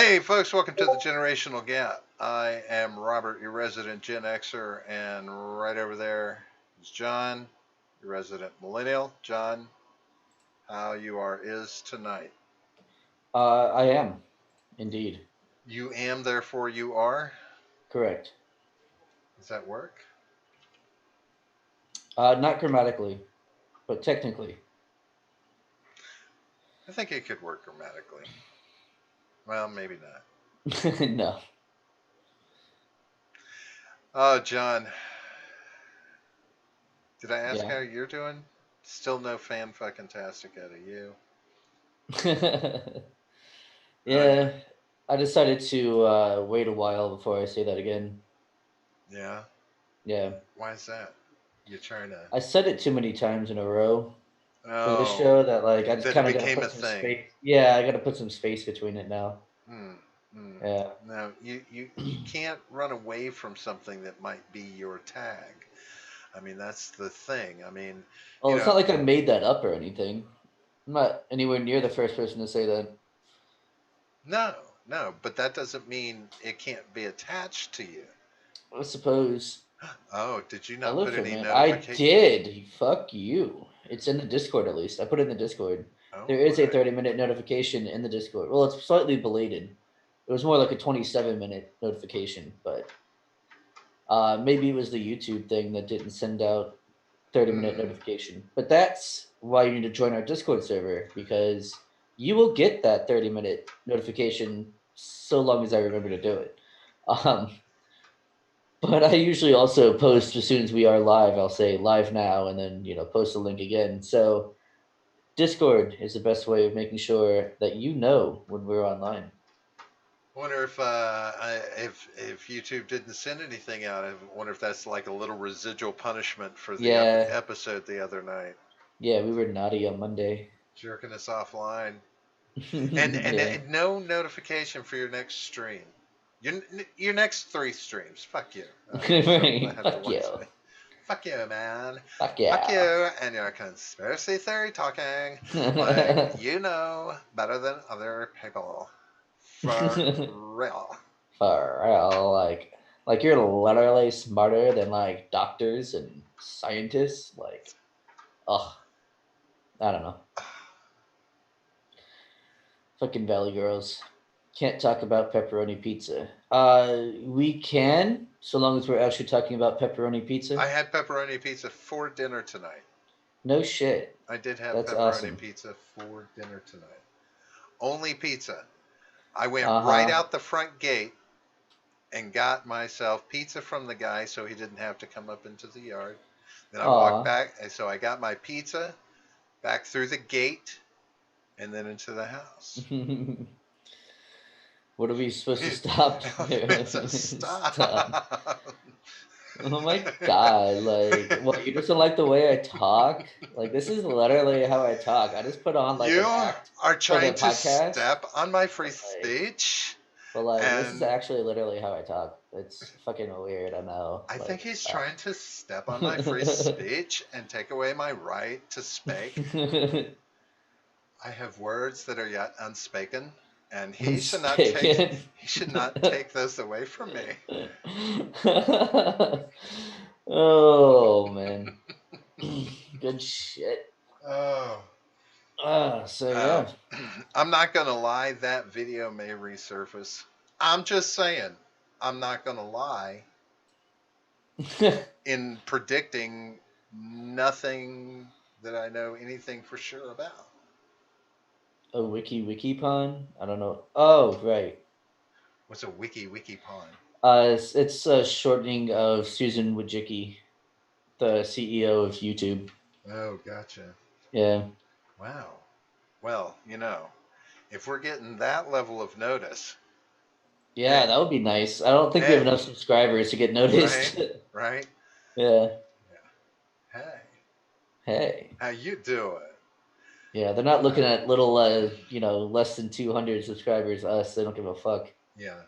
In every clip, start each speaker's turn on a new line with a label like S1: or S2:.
S1: Hey, folks, welcome to the Generational Gap. I am Robert, your resident Gen Xer, and right over there is John, your resident Millennial. John, how you are is tonight?
S2: I am, indeed.
S1: You am, therefore you are.
S2: Correct.
S1: Does that work?
S2: Not grammatically, but technically.
S1: I think it could work grammatically. Well, maybe not.
S2: No.
S1: Oh, John, did I ask
S2: Yeah.
S1: how you're doing? Still no fan fucking tastic out of you. Uh,
S2: Yeah. I decided to wait a while before I say that again.
S1: yeah.
S2: Yeah.
S1: Why is that? You're trying to.
S2: I said it too many times in a row for this
S1: Oh,
S2: show that like I just
S1: that it
S2: kind of got to
S1: became a
S2: put some
S1: thing.
S2: space. Yeah, I got to put some space between it now.
S1: Hmm. Hmm.
S2: Yeah.
S1: No, you can't run away from something that might be your tag. I mean, that's the thing. I mean,
S2: Well,
S1: you
S2: it's not
S1: know,
S2: like I made that up or anything. I'm not anywhere near the first person to say that.
S1: no, no, but that doesn't mean it can't be attached to you.
S2: I suppose.
S1: Oh, did you
S2: I
S1: not
S2: live
S1: put
S2: for
S1: any
S2: man. I
S1: notification?
S2: did. Fuck you. It's in the Discord at least. I put it in the Discord.
S1: Oh,
S2: There is a
S1: right.
S2: 30-minute notification in the Discord. Well, it's slightly belated. It was more like a 27-minute notification, but maybe it was the YouTube thing that didn't send out 30-minute
S1: Hmm.
S2: notification. But that's why you need to join our Discord server because you will get that 30-minute notification so long as I remember to do it. Um, but I usually also post as soon as we are live. I'll say live now and then, post the link again. So Discord is the best way of making sure that you know when we're online.
S1: Wonder if YouTube didn't send anything out. I wonder if that's like a little residual punishment for the
S2: Yeah,
S1: episode the other night,
S2: yeah, we were naughty on Monday.
S1: jerking us offline.
S2: Yeah.
S1: And no notification for your next stream. Your next three streams. Fuck you. So I
S2: Right.
S1: have to
S2: Fuck you.
S1: watch that. Fuck you, man.
S2: Fuck
S1: Fuck you
S2: yeah.
S1: and your conspiracy theory talking like you know better than other people. For real.
S2: For real, like you're literally smarter than like doctors and scientists. Like, ugh, I don't know. Fucking Valley Girls. Can't talk about pepperoni pizza. We can, so long as we're actually talking about pepperoni
S1: I
S2: pizza.
S1: had pepperoni pizza for dinner tonight.
S2: No shit.
S1: I did have
S2: That's
S1: pepperoni
S2: awesome.
S1: pizza for dinner tonight. Only pizza. I went
S2: Uh
S1: right
S2: huh.
S1: out the front gate and got myself pizza from the guy so he didn't have to come up into the yard. Then I walked
S2: Aw.
S1: back, and so I got my pizza back through the gate and then into the house.
S2: What are we supposed to stop there?
S1: It's a
S2: Stop.
S1: stop.
S2: Oh my god! Like, what? You just don't like the way I talk? Like, this is literally how I talk. I just put on like
S1: You
S2: an act
S1: are
S2: for the
S1: trying to
S2: podcast,
S1: step on my free
S2: but
S1: speech,
S2: this is
S1: and
S2: actually literally how I talk. It's fucking weird. I know.
S1: I think
S2: Like,
S1: he's
S2: ugh.
S1: trying to step on my free speech and take away my right to speak. I have words that are yet unspoken, and
S2: Unspoken.
S1: he should not take those away from me.
S2: Oh man, good shit.
S1: Oh,
S2: So
S1: uh,
S2: yeah.
S1: I'm not gonna lie. That video may resurface. I'm just saying. I'm not gonna lie in predicting nothing that I know anything for sure about.
S2: A wiki pun? I don't know. Oh right.
S1: What's a wiki pond?
S2: It's a shortening of Susan Wojcicki, the CEO of YouTube.
S1: Oh, gotcha.
S2: Yeah.
S1: Wow. Well, if we're getting that level of notice,
S2: Yeah,
S1: hey,
S2: that would be nice. I don't think we have
S1: hey,
S2: enough subscribers to get
S1: right,
S2: noticed.
S1: right.
S2: Yeah.
S1: Yeah. Hey,
S2: Hey.
S1: how you doing?
S2: Yeah, they're not looking
S1: Uh,
S2: at little, less than 200 subscribers. Us, they don't give a fuck.
S1: yeah.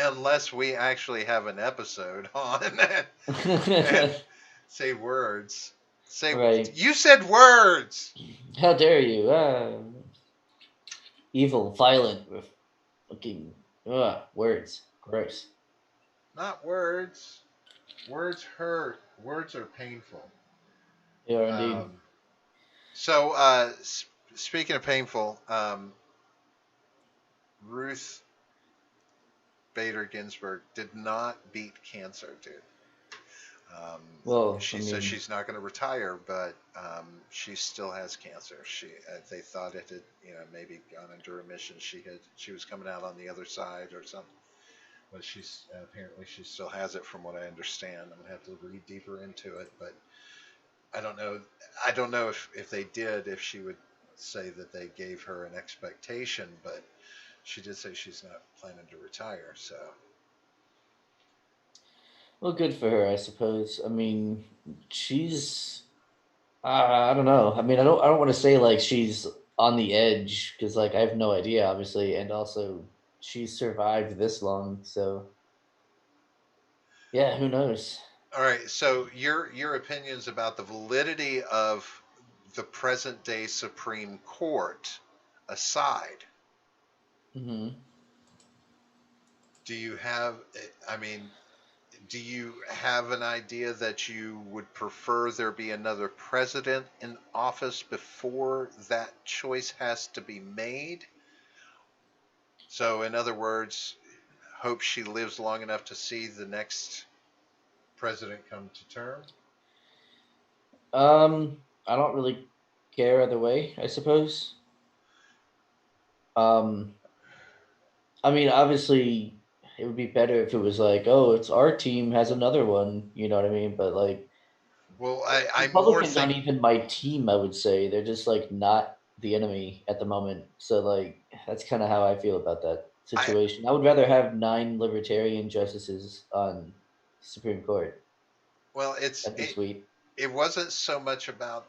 S1: Unless we actually have an episode on and say words. Say
S2: Right.
S1: you said words.
S2: How dare you? Evil, violent, with fucking Ugh, words. Gross.
S1: Not words. Words hurt. Words are painful.
S2: They are indeed.
S1: Um, so, speaking of painful, Ruth Bader Ginsburg did not beat cancer, dude. Um,
S2: Well, I
S1: she says
S2: mean,
S1: she's not going to retire, but she still has cancer. They thought it had, maybe gone into remission. She was coming out on the other side or something, but she's apparently she still has it, from what I understand. I'm gonna have to read deeper into it, but I don't know. I don't know if they did, if she would say that they gave her an expectation, but she did say she's not planning to retire. So
S2: well, good for her, I suppose. I mean, she's. I don't know. I mean, I don't want to say like she's on the edge because like I have no idea, obviously, and also she's survived this long, so yeah, who knows?
S1: all right. So your opinions about the validity of the present day Supreme Court aside,
S2: Hmm.
S1: do you have? I mean, do you have an idea that you would prefer there be another president in office before that choice has to be made? So, in other words, hope she lives long enough to see the next president come to term?
S2: I don't really care either way, I suppose. Um, I mean, obviously, it would be better if it was like, oh, it's our team has another one, you know what I mean? But like,
S1: Well, I'm more
S2: Republicans aren't
S1: think.
S2: even my team, I would say. They're just like not the enemy at the moment. So like that's kind of how I feel about that
S1: I
S2: situation. I would rather have 9 libertarian justices on Supreme Court.
S1: well,
S2: That'd be sweet.
S1: it wasn't so much about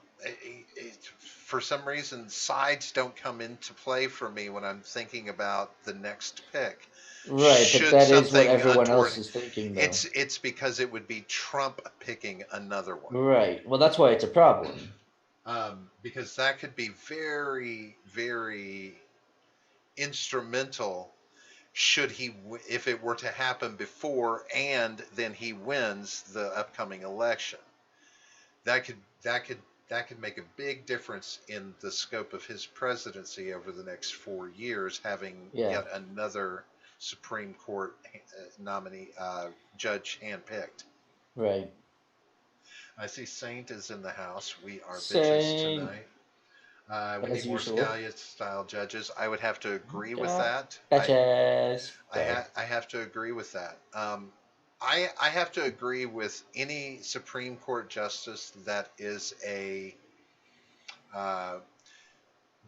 S1: for some reason sides don't come into play for me when I'm thinking about the next pick.
S2: Right, but
S1: Should
S2: that is what
S1: something
S2: everyone else
S1: untoward,
S2: is thinking though.
S1: it's because it would be Trump picking another one.
S2: Right. Well, that's why it's a problem.
S1: Because that could be very, very instrumental should he, if it were to happen before and then he wins the upcoming election. That could that could that could make a big difference in the scope of his presidency over the next 4 years, having
S2: Yeah.
S1: yet another Supreme Court nominee judge handpicked.
S2: Right.
S1: I see Saint is in the house. We are bitches
S2: Same
S1: tonight. We
S2: as
S1: need more
S2: usual.
S1: Scalia style judges. I would have to agree with
S2: Yeah.
S1: that.
S2: Betches. Sorry.
S1: I have to agree with that. I have to agree with any Supreme Court justice that is a uh,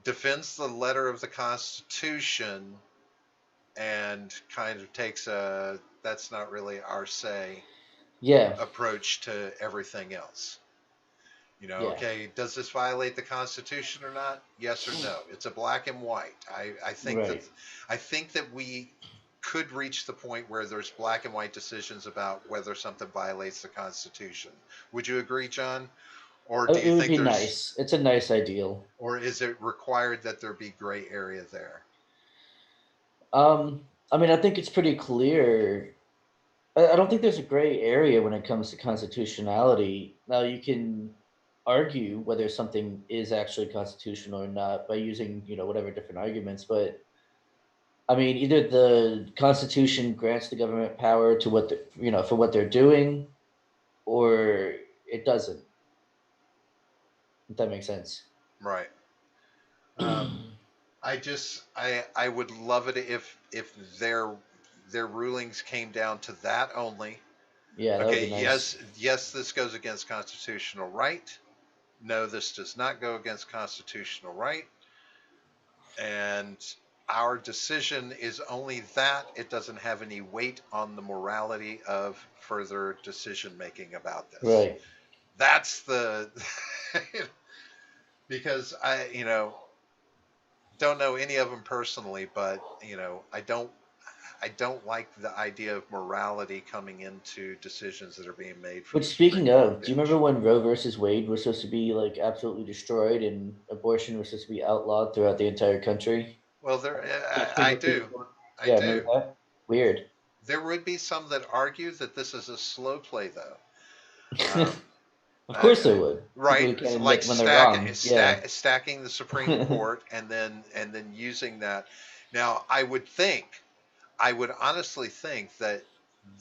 S1: defends the letter of the Constitution and kind of takes a that's not really our say
S2: Yeah.
S1: approach to everything else.
S2: Yeah.
S1: Okay, does this violate the Constitution or not? Yes or no? It's a black and white.
S2: Right.
S1: I think that we could reach the point where there's black and white decisions about whether something violates the Constitution. Would you agree, John? Or do you
S2: It would
S1: think
S2: be
S1: there's,
S2: nice. It's a nice ideal.
S1: or is it required that there be gray area there?
S2: I mean, I think it's pretty clear. I don't think there's a gray area when it comes to constitutionality. Now, you can argue whether something is actually constitutional or not by using, whatever different arguments. But I mean, either the Constitution grants the government power to for what they're doing, or it doesn't. If that makes sense.
S1: Right. Um, I would love it if their rulings came down to that only.
S2: Yeah, that would
S1: Okay,
S2: be nice.
S1: yes, this goes against constitutional right. No, this does not go against constitutional right. And our decision is only that. It doesn't have any weight on the morality of further decision making about this.
S2: Right.
S1: That's the because don't know any of them personally, but I don't like the idea of morality coming into decisions that are being made from
S2: Which,
S1: the Supreme
S2: speaking
S1: Court
S2: of, do you remember
S1: bench.
S2: when Roe versus Wade was supposed to be like absolutely destroyed and abortion was supposed to be outlawed throughout the entire country?
S1: Well, there
S2: The
S1: I
S2: Supreme
S1: do,
S2: Court.
S1: I
S2: Yeah, remember
S1: do.
S2: that? Weird.
S1: There would be some that argue that this is a slow play, though. Um,
S2: Of course there would. People
S1: right,
S2: who can't
S1: like
S2: admit when they're wrong. Yeah.
S1: stacking the Supreme Court and then using that. Now, I would honestly think that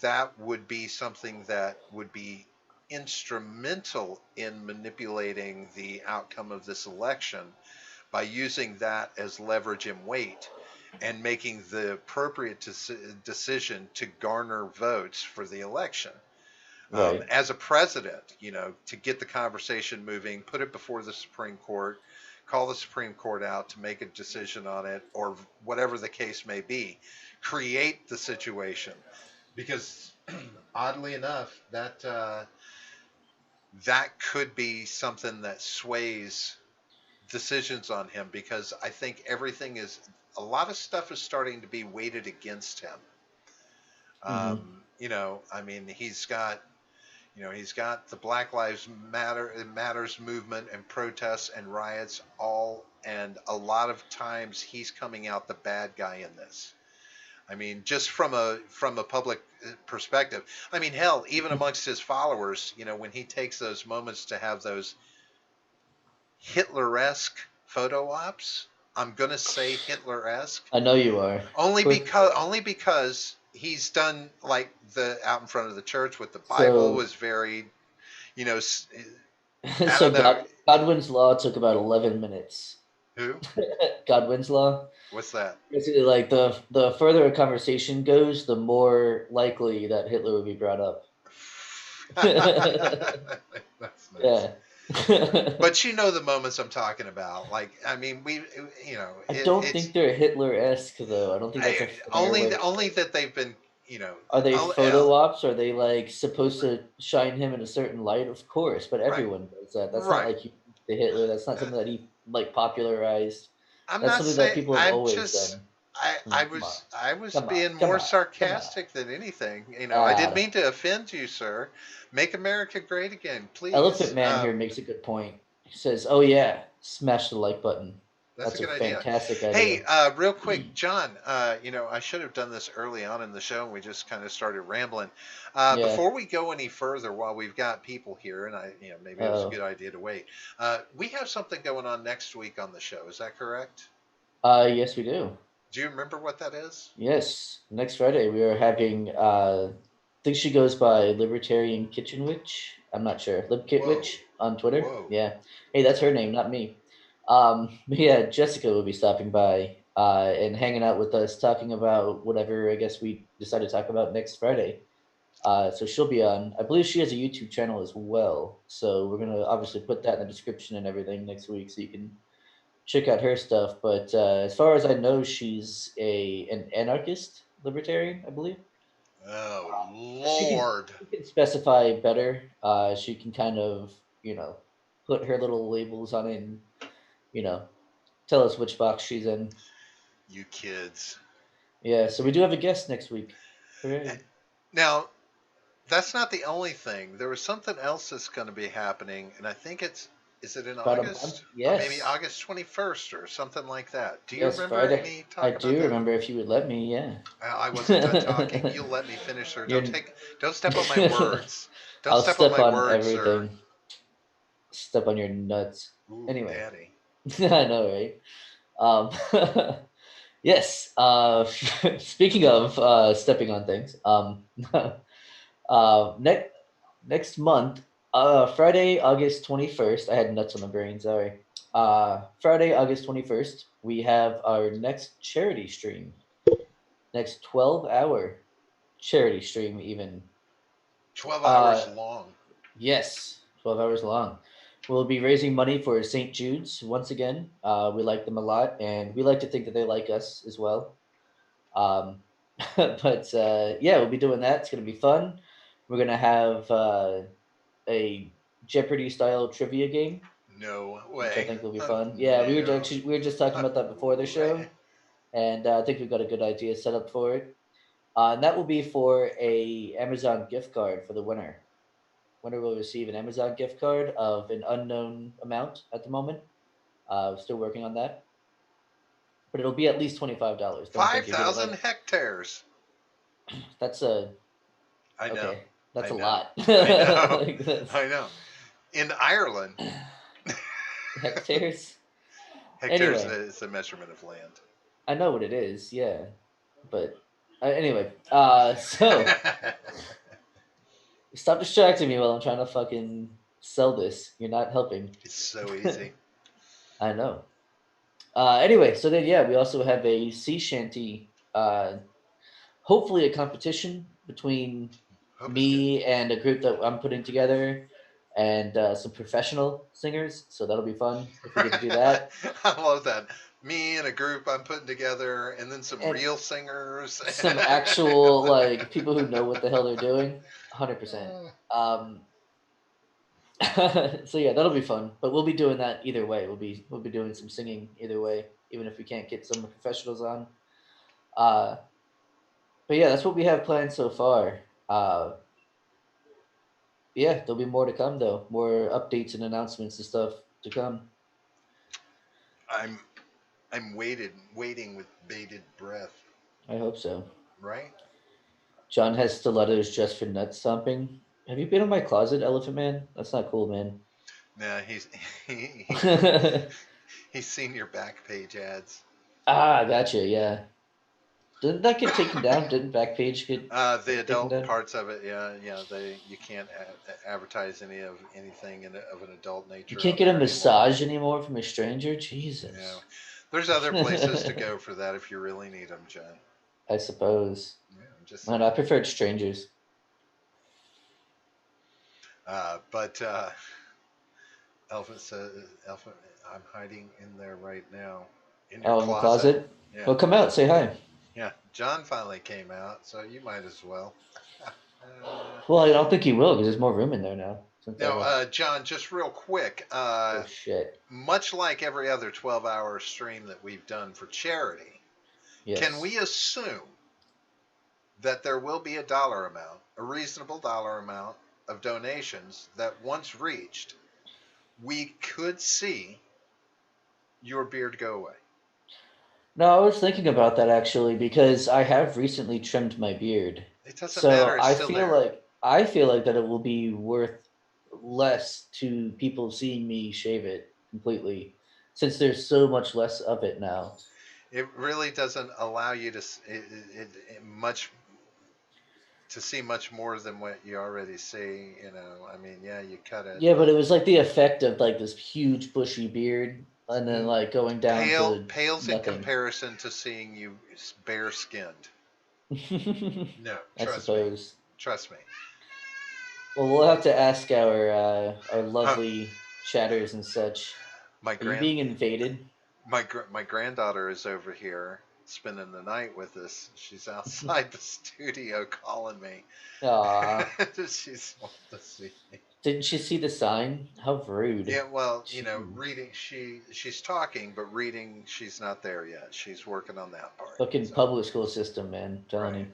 S1: that would be something that would be instrumental in manipulating the outcome of this election by using that as leverage and weight and making the appropriate decision to garner votes for the election.
S2: Right.
S1: As a president, to get the conversation moving, put it before the Supreme Court, call the Supreme Court out to make a decision on it, or whatever the case may be, create the situation. Because oddly enough, that could be something that sways decisions on him, because I think a lot of stuff is starting to be weighted against him.
S2: Hmm.
S1: I mean, he's got the Black Lives Matters movement and protests and riots all, and a lot of times he's coming out the bad guy in this. I mean, just from a public perspective. I mean, hell, even amongst his followers, when he takes those moments to have those Hitler-esque photo ops, I'm gonna say Hitler-esque,
S2: I know you are.
S1: only because he's done, like, the out in front of the church with the Bible
S2: So,
S1: was very, you know, I
S2: so
S1: don't know.
S2: Godwin's law took about 11 minutes.
S1: Who?
S2: Godwin's law.
S1: What's that?
S2: Basically, like the further a conversation goes, the more likely that Hitler would be brought up.
S1: That's nice.
S2: Yeah.
S1: But you know the moments I'm talking about. Like, I mean,
S2: I don't
S1: it's
S2: think they're Hitler-esque though. I don't think that's a fair way.
S1: only that they've been,
S2: Are they
S1: only,
S2: photo ops? Are they like supposed to shine him in a certain light? Of course, but
S1: right,
S2: everyone does that. That's not
S1: right.
S2: like the Hitler. That's not something that he like popularized.
S1: I'm
S2: That's
S1: not
S2: something that
S1: saying.
S2: people have
S1: I'm
S2: always
S1: just.
S2: done. Come on,
S1: I was
S2: come on,
S1: being
S2: come
S1: more
S2: on, come on.
S1: sarcastic than anything. I didn't mean to offend you, sir. Make America great again,
S2: Elephant
S1: please.
S2: Man here makes a good point. He says, "Oh yeah, smash the like button.
S1: That's a
S2: That's a
S1: good idea.
S2: fantastic
S1: Hey,
S2: idea."
S1: real quick, John, I should have done this early on in the show, and we just kind of started rambling.
S2: Yeah.
S1: Before we go any further, while we've got people here, and maybe it was a
S2: Oh.
S1: good idea to wait, we have something going on next week on the show. Is that correct?
S2: Yes, we do.
S1: Do you remember what that is?
S2: Yes, next Friday we are having. I think she goes by Libertarian Kitchen Witch. I'm not sure. Libkit
S1: Whoa,
S2: Witch on Twitter.
S1: whoa.
S2: Yeah. Hey, that's her name, not me. But yeah, Jessica will be stopping by and hanging out with us, talking about whatever I guess we decide to talk about next Friday. So she'll be on. I believe she has a YouTube channel as well. So we're gonna obviously put that in the description and everything next week, so you can check out her stuff. But as far as I know, she's an anarchist libertarian, I believe.
S1: Oh,
S2: But
S1: Lord.
S2: she can specify better. She can kind of put her little labels on it and you know tell us which box she's in.
S1: You kids.
S2: Yeah, so we do have a guest next week.
S1: Eh,
S2: Hooray.
S1: Now, that's not the only thing. There was something else that's going to be happening, and I think is it in
S2: About a month?
S1: August? Or maybe
S2: Yes.
S1: August 21st or something like that. Do you
S2: Yes,
S1: remember
S2: Friday.
S1: me
S2: I
S1: talking about
S2: do
S1: that?
S2: remember if you would let me, yeah.
S1: I wasn't done talking. You let me finish, sir.
S2: You're
S1: Don't step on my words. Don't
S2: I'll
S1: step on
S2: step
S1: my
S2: on
S1: words, sir.
S2: everything. Step on your nuts.
S1: Ooh,
S2: Anyway.
S1: daddy.
S2: I know, right? Yes. Speaking of stepping on things, next month, Friday, August 21st. I had nuts on the brain. Sorry. Friday, August 21st. We have our next charity stream. Next 12-hour charity stream, even.
S1: 12
S2: Uh,
S1: hours long.
S2: yes, 12 hours long. We'll be raising money for St. Jude's once again. We like them a lot, and we like to think that they like us as well. Um, but yeah, we'll be doing that. It's going to be fun. We're going to have a Jeopardy style trivia game,
S1: No
S2: which I
S1: way.
S2: think will be fun. Yeah,
S1: No.
S2: we were just talking about that before the show,
S1: Way.
S2: and I think we've got a good idea set up for it. And that will be for a Amazon gift card for the winner. Winner will receive an Amazon gift card of an unknown amount at the moment. Still working on that, but it'll be at least $25. Don't think you're gonna
S1: 5,000
S2: like.
S1: hectares.
S2: That's a
S1: I know.
S2: okay. That's
S1: I
S2: a
S1: know.
S2: lot.
S1: I know.
S2: Like, that's
S1: I know. In Ireland,
S2: hectares.
S1: hectares
S2: Anyway,
S1: is a measurement of land.
S2: I know what it is. Yeah, but anyway. So stop distracting me while I'm trying to fucking sell this. You're not helping.
S1: It's so easy.
S2: I know. Anyway, so then yeah, we also have a sea shanty. Hopefully, a competition between
S1: Hope is good.
S2: me and a group that I'm putting together, and some professional singers. So that'll be fun if we get to do that.
S1: I love that. Me and a group I'm putting together, and then some
S2: And
S1: real singers.
S2: some actual like people who know what the hell they're doing. 100%. Um, so yeah, that'll be fun. But we'll be doing that either way. We'll be doing some singing either way, even if we can't get some professionals on. Uh, but yeah, that's what we have planned so far. Uh, yeah, there'll be more to come though. More updates and announcements and stuff to come.
S1: I'm I'm waiting with bated breath.
S2: I hope so.
S1: Right?
S2: John has stilettos just for nut stomping. Have you been in my closet, Elephant Man? That's not cool, man.
S1: Nah, he, he's seen your back page ads.
S2: Gotcha. Yeah. Didn't that get taken down? Didn't Backpage get
S1: The
S2: taken
S1: adult
S2: down?
S1: parts of it, yeah, you can't advertise anything of an adult
S2: You
S1: nature
S2: can't
S1: on
S2: get a
S1: there anymore.
S2: massage anymore from a stranger?
S1: Yeah,
S2: Jesus.
S1: there's other places to go for that if you really need them, John.
S2: I suppose.
S1: Yeah, I'm just
S2: Man, I
S1: saying.
S2: preferred strangers.
S1: But Elephant says, Elephant, I'm hiding in there right now, in your
S2: Oh, in the
S1: closet.
S2: closet?
S1: Yeah,
S2: Well, come out, say hi.
S1: yeah. John finally came out, so you might as well.
S2: Well, I don't think he will because there's more room in there now. Since I
S1: Now,
S2: left.
S1: John, just real quick,
S2: Oh, shit.
S1: much like every other 12-hour stream that we've done for charity, can
S2: Yes.
S1: we assume that there will be a dollar amount, a reasonable dollar amount of donations that once reached, we could see your beard go away?
S2: No, I was thinking about that actually because I have recently trimmed my beard.
S1: It doesn't matter,
S2: So
S1: it's still there.
S2: I feel like that it will be worth less to people seeing me shave it completely since there's so much less of it now.
S1: It really doesn't allow you to much to see much more than what you already see. I mean, yeah, you cut it,
S2: Yeah, but it
S1: but
S2: was like the effect of like this huge bushy beard and then
S1: mm,
S2: like going down to
S1: pales in
S2: nothing.
S1: comparison to seeing you bare skinned. No,
S2: I
S1: trust me,
S2: suppose.
S1: trust me.
S2: Well, we'll have to ask our
S1: Huh,
S2: lovely chatters and such.
S1: my
S2: Are you
S1: grand
S2: being invaded?
S1: my granddaughter is over here spending the night with us. She's outside the studio calling me.
S2: Aw.
S1: She's wanting to see me.
S2: Didn't she see the sign? How rude.
S1: Yeah, well,
S2: Jeez.
S1: reading she's talking, but reading she's not there yet. She's working on that part.
S2: Fucking
S1: So
S2: public school system, man. I'm
S1: right,
S2: telling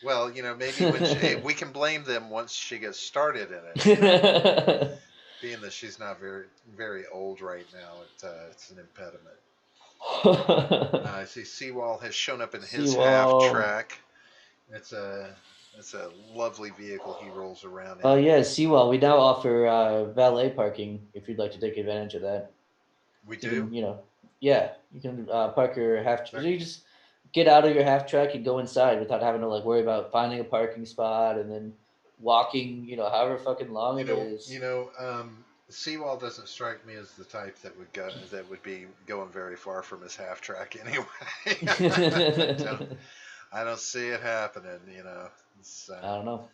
S1: well, maybe when
S2: you.
S1: we can blame them once she gets started in it. Being that she's not very old right now, it's an impediment. I see Seawall has shown up in his half
S2: Seawall.
S1: track. It's a it's a lovely vehicle he rolls around
S2: Oh
S1: in.
S2: yeah, Seawall. We now offer valet parking if you'd like to take advantage of that.
S1: We
S2: You
S1: do.
S2: can, yeah, you can park your half.
S1: There-
S2: You just get out of your half track and go inside without having to like worry about finding a parking spot and then walking. However fucking long it is.
S1: Seawall doesn't strike me as the type that would be going very far from his half track anyway. I don't
S2: I
S1: I don't see it happening. It's,
S2: don't know.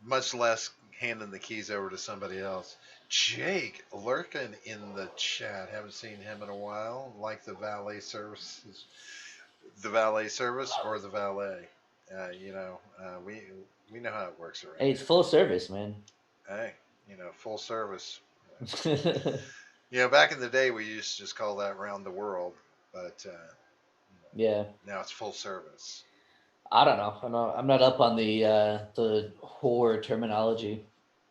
S1: much less handing the keys over to somebody else. Jake lurking in the chat. Haven't seen him in a while. Like the valet service or the valet. We know how it works around
S2: Hey, it's
S1: here.
S2: full service, man.
S1: Hey, full service. Back in the day, we used to just call that round the world, but
S2: Yeah.
S1: now it's full service.
S2: I don't know. I'm not up on the whore terminology.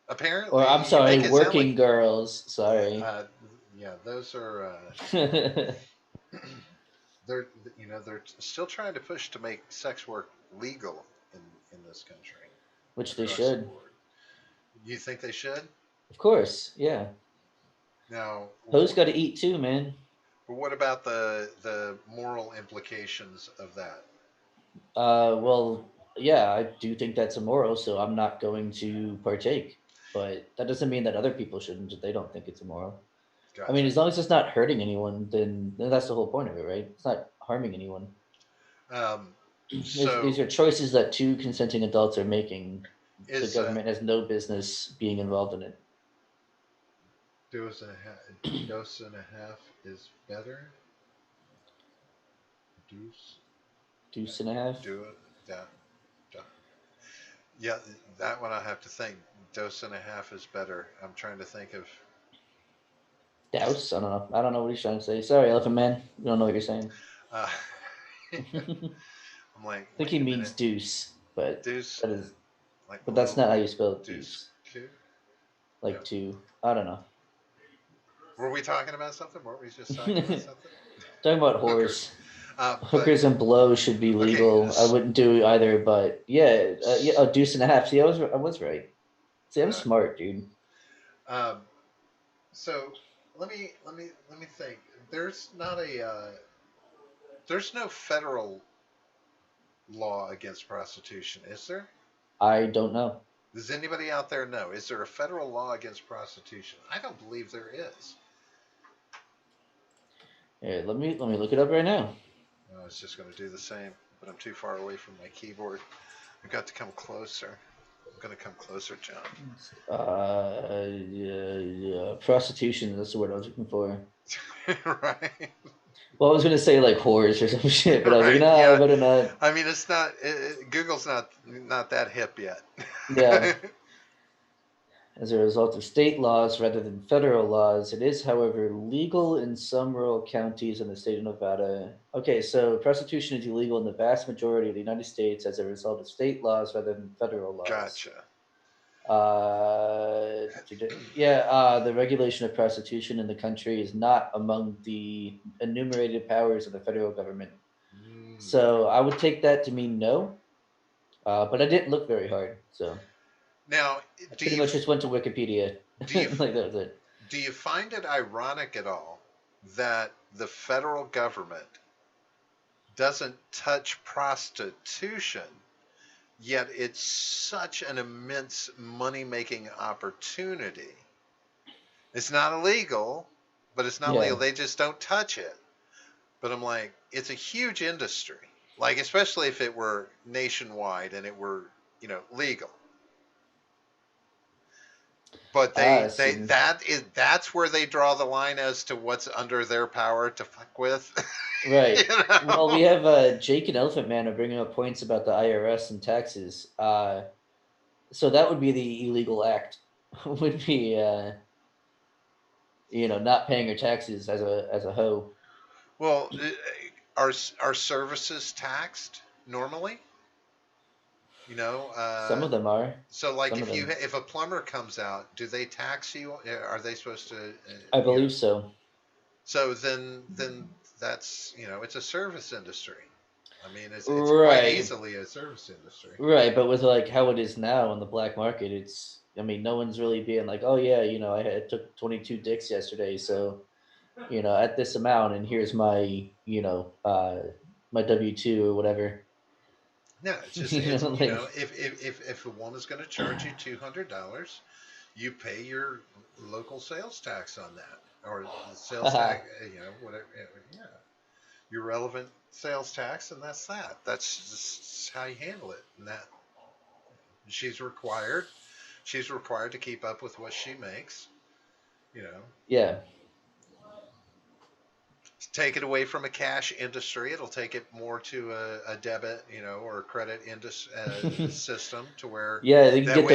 S2: Or
S1: Apparently,
S2: I'm
S1: you
S2: sorry,
S1: make it sound like
S2: working girls.
S1: yeah,
S2: Sorry.
S1: those are they're still trying to push to make sex work legal in this country.
S2: Which they
S1: Across
S2: should.
S1: the board. You think they should?
S2: Of course, yeah.
S1: Now,
S2: Hoes got to eat too, man.
S1: but what about the moral implications of that?
S2: Well, yeah, I do think that's immoral, so I'm not going to partake. But that doesn't mean that other people shouldn't if they don't think it's immoral. I mean,
S1: Gotcha.
S2: as long as it's not hurting anyone, then that's the whole point of it, right? It's not harming anyone.
S1: Um,
S2: These
S1: so
S2: are choices that two consenting adults are making. The
S1: is
S2: government has no business being involved in it.
S1: dose and a half is better? Deuce?
S2: Deuce and a half.
S1: Do it. That. Yeah, that one I have to think. Dose and a half is better. I'm trying to think of.
S2: Douse? I don't know. I don't know what he's trying to say. Sorry, Elephant Man. You don't know what you're saying.
S1: Uh,
S2: I
S1: I'm like,
S2: think
S1: wait
S2: he
S1: a
S2: means
S1: minute.
S2: deuce, but
S1: Deuce,
S2: that is,
S1: like
S2: but that's not how you spell
S1: deuce
S2: deuce.
S1: two. No.
S2: Like two. I don't know.
S1: Were we talking about something? Weren't we just talking about something?
S2: Talking about
S1: Hookers.
S2: whores.
S1: But
S2: Hookers and blow should be
S1: okay.
S2: legal. I wouldn't do either, but yeah, a deuce and a half. See, I was right. See, I'm smart, dude.
S1: Um, so let me think. There's not a there's no federal law against prostitution, is there?
S2: I don't know.
S1: Does anybody out there know? Is there a federal law against prostitution? I don't believe there is.
S2: Here, let me look it up right now.
S1: I was just going to do the same, but I'm too far away from my keyboard. I've got to come closer. I'm going to come closer, John.
S2: Prostitution. That's the word I was looking for.
S1: Right.
S2: Well, I was gonna say like whores or some shit, but I was like,
S1: Right,
S2: nah,
S1: yeah.
S2: I better not.
S1: I mean, it's not. Google's not that hip yet.
S2: Yeah. As a result of state laws rather than federal laws, it is, however, legal in some rural counties in the state of Nevada. Okay, so prostitution is illegal in the vast majority of the United States as a result of state laws rather than federal laws.
S1: Gotcha.
S2: The regulation of prostitution in the country is not among the enumerated powers of the federal government. So I would take that to mean no, but I didn't look very hard. So
S1: now,
S2: I pretty much just went to Wikipedia. Like that was it.
S1: Do you find it ironic at all that the federal government doesn't touch prostitution, yet it's such an immense money-making opportunity? It's not illegal, but it's not legal. They just don't touch it. But I'm like, it's a huge industry. Like, especially if it were nationwide and it were, legal. But that's where they draw the line as to what's under their power to fuck with.
S2: Right. Well, we have Jake and Elephant Man are bringing up points about the IRS and taxes. So that would be the illegal act. Would be not paying your taxes as a hoe.
S1: Well, are services taxed normally?
S2: Some of them are.
S1: So, like, if a plumber comes out, do they tax you? Are they supposed to?
S2: I believe so.
S1: So then that's it's a service industry. I mean, it's quite easily a service industry.
S2: Right, but with like how it is now in the black market, it's. I mean, no one's really being like, oh yeah, I took 22 dicks yesterday, so at this amount, and here's my my W-2 or whatever.
S1: No, it's just if a woman's going to charge you $200, you pay your local sales tax on that, or sales tax, whatever, your relevant sales tax, and that's that. That's just how you handle it. And that she's required to keep up with what she makes.
S2: Yeah.
S1: Take it away from a cash industry. It'll take it more to a debit, or a credit system to where
S2: they can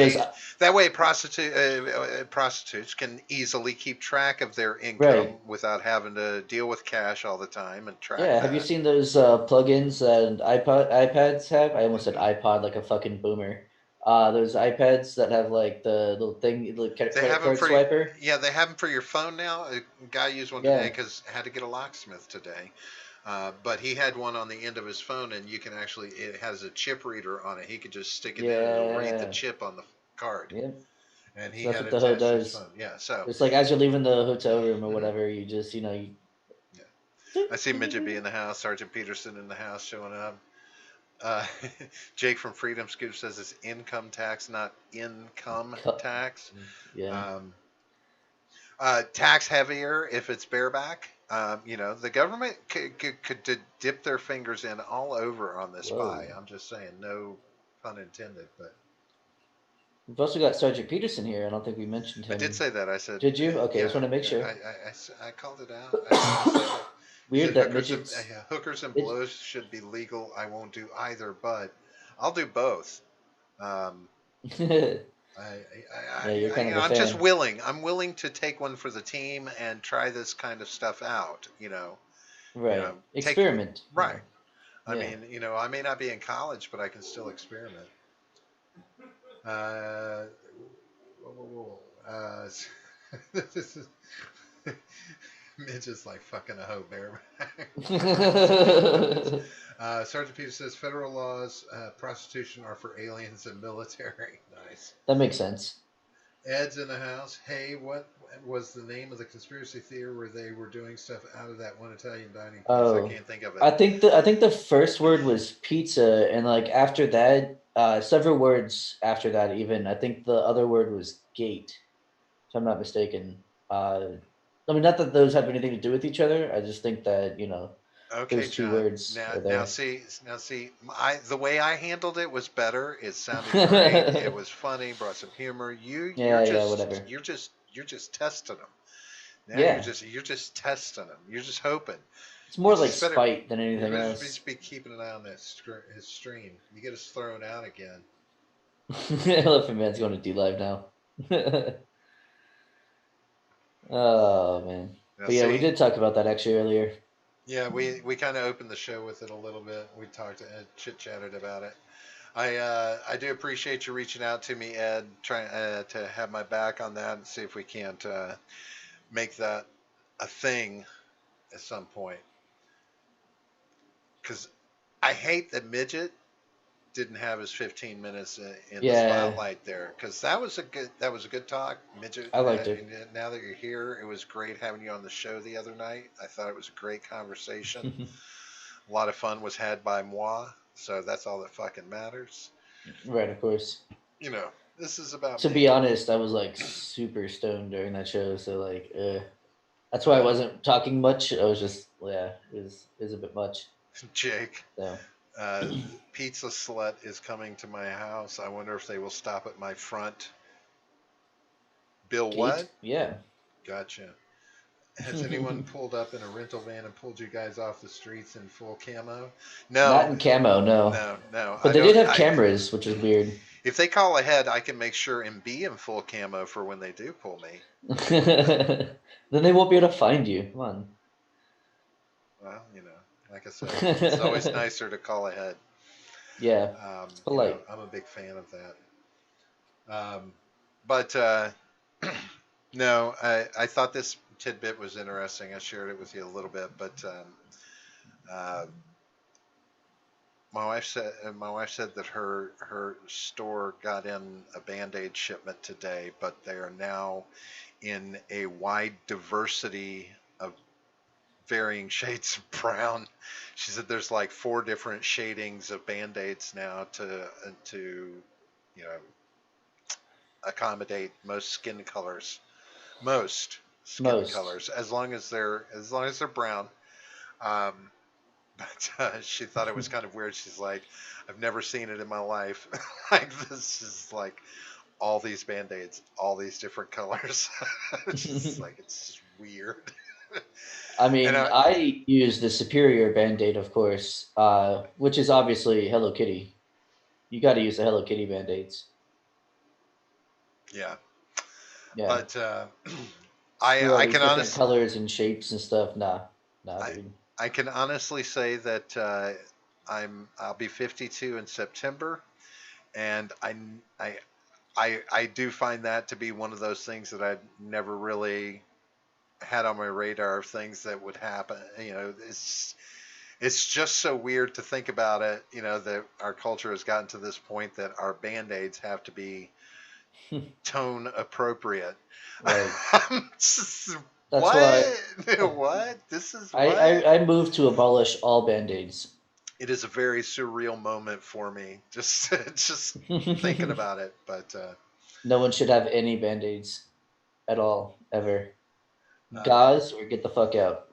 S1: that way prostitutes can easily keep track of their income without having to deal with cash all the time and track.
S2: Yeah, have you seen those plugins that iPads have? I almost said iPod like a fucking boomer. Those iPads that have like the little thing, the credit card swiper.
S1: Yeah, they have them for your phone now. A guy used one today because I had to get a locksmith today. But he had one on the end of his phone, and you can actually, it has a chip reader on it. He could just stick it in, and it'll read the
S2: Yeah.
S1: chip on the card.
S2: Yep.
S1: And
S2: So
S1: he
S2: that's
S1: had
S2: what
S1: it
S2: the hoe
S1: attached to his
S2: does.
S1: phone. Yeah. So,
S2: It's like as you're leaving the hotel room or
S1: mhm,
S2: whatever, you just, you
S1: yeah. I see Midget B in the house, Sergeant Peterson in the house showing up. Uh, Jake from Freedom Scoop says it's income tax, not income tax.
S2: Yeah.
S1: Um, tax heavier if it's bareback. The government could dip their fingers in all over on this
S2: Whoa.
S1: pie. I'm just saying, no pun intended. But
S2: We've also got Sergeant Peterson here. I don't think we mentioned
S1: I did
S2: him.
S1: say that. I said,
S2: Did you? Okay, I just
S1: yeah,
S2: want to make
S1: yeah.
S2: sure.
S1: I called it out. I said it. He
S2: Weird
S1: said
S2: that
S1: hookers and
S2: midgets.
S1: hookers and
S2: Midget,
S1: blows should be legal. I won't do either, but I'll do both. Um,
S2: yeah,
S1: I,
S2: you're kind of a
S1: I'm just
S2: fan.
S1: willing. I'm willing to take one for the team and try this kind of stuff out.
S2: Right.
S1: Take
S2: Experiment. Yeah.
S1: right. I
S2: Yeah.
S1: mean, I may not be in college, but I can still experiment. Uh, whoa, whoa, whoa. This is Midge is like fucking a hoe bear. Sergeant Peter says federal laws, prostitution are for aliens and military. Nice.
S2: That makes sense.
S1: Ed's in the house. Hey, what was the name of the conspiracy theory where they were doing stuff out of that one Italian dining place? I
S2: Oh,
S1: can't think of it.
S2: I think the first word was pizza, and like after that, several words after that, even I think the other word was gate, if I'm not mistaken. I mean, not that those have anything to do with each other. I just think that
S1: Okay,
S2: those two
S1: John.
S2: words
S1: Now,
S2: are
S1: now
S2: there.
S1: see, the way I handled it was better. It sounded great. It was funny. Brought some humor. You're
S2: Yeah, yeah,
S1: just,
S2: whatever.
S1: you're just testing them. Now
S2: Yeah,
S1: you're just testing them. You're just hoping.
S2: it's more like
S1: Just better.
S2: spite than
S1: You
S2: anything
S1: better
S2: else.
S1: just be keeping an eye on that his stream. You get us thrown out again.
S2: Elephant Man's going to D Live now. Oh man,
S1: Now
S2: but yeah, we
S1: see,
S2: did talk about that actually earlier.
S1: yeah, we kind of opened the show with it a little bit. We talked, chit chatted about it. I do appreciate you reaching out to me, Ed, trying to have my back on that and see if we can't make that a thing at some point. Because I hate that Midget didn't have his 15 minutes in the
S2: Yeah,
S1: spotlight there, because that was a good talk, Midget.
S2: I liked it.
S1: Now that you're here, it was great having you on the show the other night. I thought it was a great conversation. A lot of fun was had by moi, so that's all that fucking matters.
S2: Right, of course.
S1: You know, this is about
S2: To be
S1: me.
S2: honest, I was like super stoned during that show, so like, that's why I
S1: Uh,
S2: wasn't talking much. I was just, yeah, it was a bit much.
S1: Jake,
S2: So
S1: uh, Pizza Slut is coming to my house. I wonder if they will stop at my front. Bill,
S2: gate,
S1: what?
S2: yeah.
S1: Gotcha. Has anyone pulled up in a rental van and pulled you guys off the streets in full camo?
S2: Not
S1: No,
S2: in camo, no.
S1: no, no.
S2: But
S1: I
S2: they
S1: don't.
S2: did have cameras, which is weird.
S1: If they call ahead, I can make sure and be in full camo for when they do pull me.
S2: Then they won't be able to find you. Come on.
S1: Well, like I said, it's always nicer to call ahead.
S2: Yeah, it's polite.
S1: I'm a big fan of that. But no, I thought this tidbit was interesting. I shared it with you a little bit, but uh, my wife said that her store got in a Band-Aid shipment today, but they are now in a wide diversity of varying shades of brown. She said there's like 4 different shadings of Band-Aids now to you know accommodate most skin
S2: Most.
S1: colors, as long as they're brown. Um, but she thought it was kind of weird. She's like, I've never seen it in my life. Like, this is like all these Band-Aids, all these different colors. It's just weird.
S2: I
S1: And
S2: mean, I use the superior band-aid, of course, which is obviously Hello Kitty. You got to use the Hello Kitty band-aids.
S1: yeah,
S2: Yeah.
S1: but I
S2: Screw all
S1: I
S2: these
S1: can
S2: different
S1: honestly
S2: colors and shapes and stuff. Nah, nah,
S1: I
S2: dude.
S1: I can honestly say that I'll be 52 in September, and I do find that to be one of those things that I've never really had on my radar of things that would happen. it's just so weird to think about it, that our culture has gotten to this point that our band-aids have to be tone appropriate.
S2: Right. That's
S1: What?
S2: why
S1: What? This is
S2: I,
S1: what?
S2: I, I moved to abolish all band-aids.
S1: It is a very surreal moment for me, just thinking about it. But
S2: No one should have any band-aids at all, ever.
S1: uh,
S2: Gauze or get the fuck out.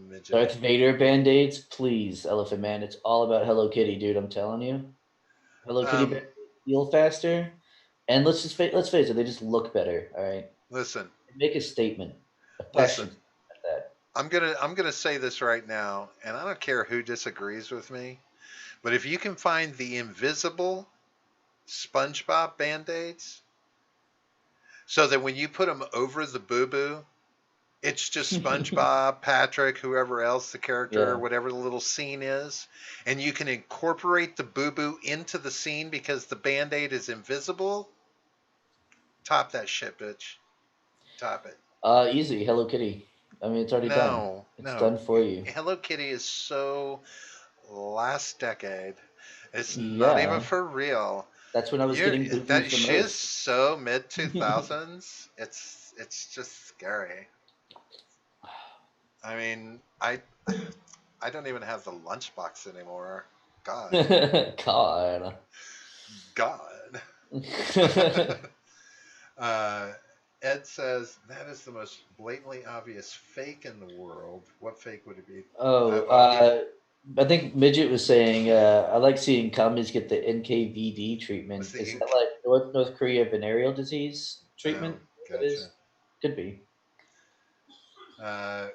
S1: midget.
S2: Darth Vader band-aids, please, Elephant Man. It's all about Hello Kitty, dude. I'm telling you. Hello Kitty
S1: Um,
S2: band-aids heal faster, and let's face it, they just look better. All right,
S1: listen,
S2: they make a statement, a
S1: listen.
S2: prescient at that.
S1: I'm gonna say this right now, and I don't care who disagrees with me, but if you can find the invisible SpongeBob band-aids, so that when you put them over the boo-boo, it's just SpongeBob, Patrick, whoever else the character,
S2: Yeah.
S1: whatever the little scene is, and you can incorporate the boo-boo into the scene because the band-aid is invisible. Top that shit, bitch. Top it.
S2: Easy. Hello Kitty. I mean, it's already done.
S1: No,
S2: It's
S1: no.
S2: done for you.
S1: Hello Kitty is so last decade. It's not even
S2: Yeah,
S1: for real.
S2: that's when I was
S1: You're
S2: getting boo-boos
S1: that
S2: the
S1: she is
S2: most.
S1: so mid 2000s. It's just scary. I mean, I don't even have the lunchbox anymore. God,
S2: God.
S1: God. uh, Ed says that is the most blatantly obvious fake in the world. What fake would it be?
S2: Oh,
S1: I'll give.
S2: I think Midget was saying, I like seeing commies get the NKVD
S1: What's
S2: treatment.
S1: the
S2: Is
S1: ink?
S2: that like North Korea venereal disease treatment?
S1: Oh,
S2: That
S1: gotcha.
S2: is? Could be.
S1: Uh,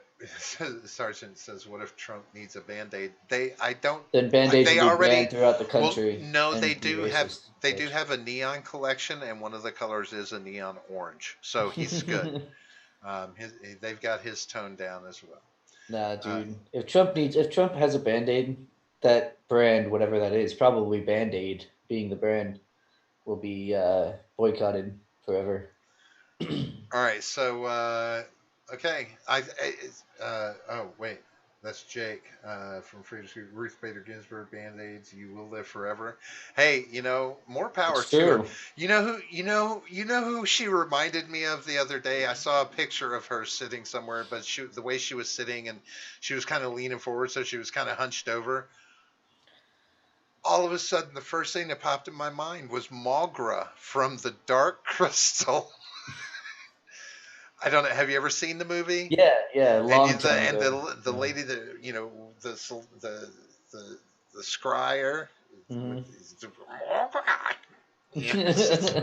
S1: Sergeant says, "What if Trump needs a band-aid?" I don't.
S2: Then band-aids will
S1: They
S2: be
S1: already.
S2: banned throughout the
S1: Well,
S2: country
S1: no, they
S2: and be
S1: do have.
S2: racist.
S1: They do
S2: Such.
S1: have a neon collection, and one of the colors is a neon orange. So he's good. They've got his tone down as well.
S2: Nah,
S1: Uh,
S2: dude. If Trump has a band-aid, that brand, whatever that is, probably Band-Aid being the brand, will be boycotted forever.
S1: all right, so okay, oh wait, that's Jake from Freedom Street. Ruth Bader Ginsburg, Band-Aids, you will live forever. Hey, more power
S2: It's
S1: to her.
S2: true.
S1: You know who she reminded me of the other day. I saw a picture of her sitting somewhere, but the way she was sitting, and she was kind of leaning forward, so she was kind of hunched over. All of a sudden, the first thing that popped in my mind was Magra from the Dark Crystal. I don't know. Have you ever seen the movie?
S2: Yeah, yeah, a
S1: And
S2: long time ago.
S1: the
S2: Yeah.
S1: lady that the the the scryer.
S2: Hmm.
S1: It's just,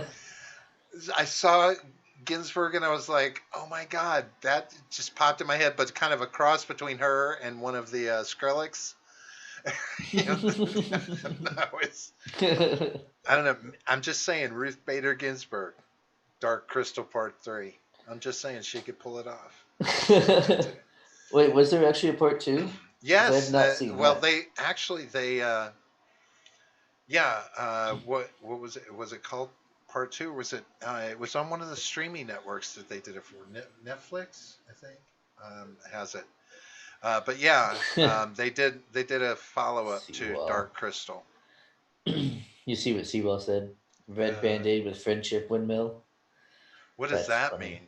S1: I saw Ginsburg and I was like, oh my god, that just popped in my head. But kind of a cross between her and one of the Skrillex. No, I don't know. I'm just saying, Ruth Bader Ginsburg, Dark Crystal Part 3. I'm just saying she could pull it off.
S2: Wait, was there actually a part two? Because I have
S1: Yes.
S2: not seen
S1: Well,
S2: that.
S1: they actually yeah. What was it? Was it called Part Two? Or was it? It was on one of the streaming networks that they did it for. Netflix, I think, has it. But yeah, they did a follow up to
S2: Seawall.
S1: Dark Crystal.
S2: You see what Seawall said? Red
S1: Uh,
S2: Band-Aid with friendship windmill.
S1: what does
S2: That's
S1: that
S2: funny.
S1: mean?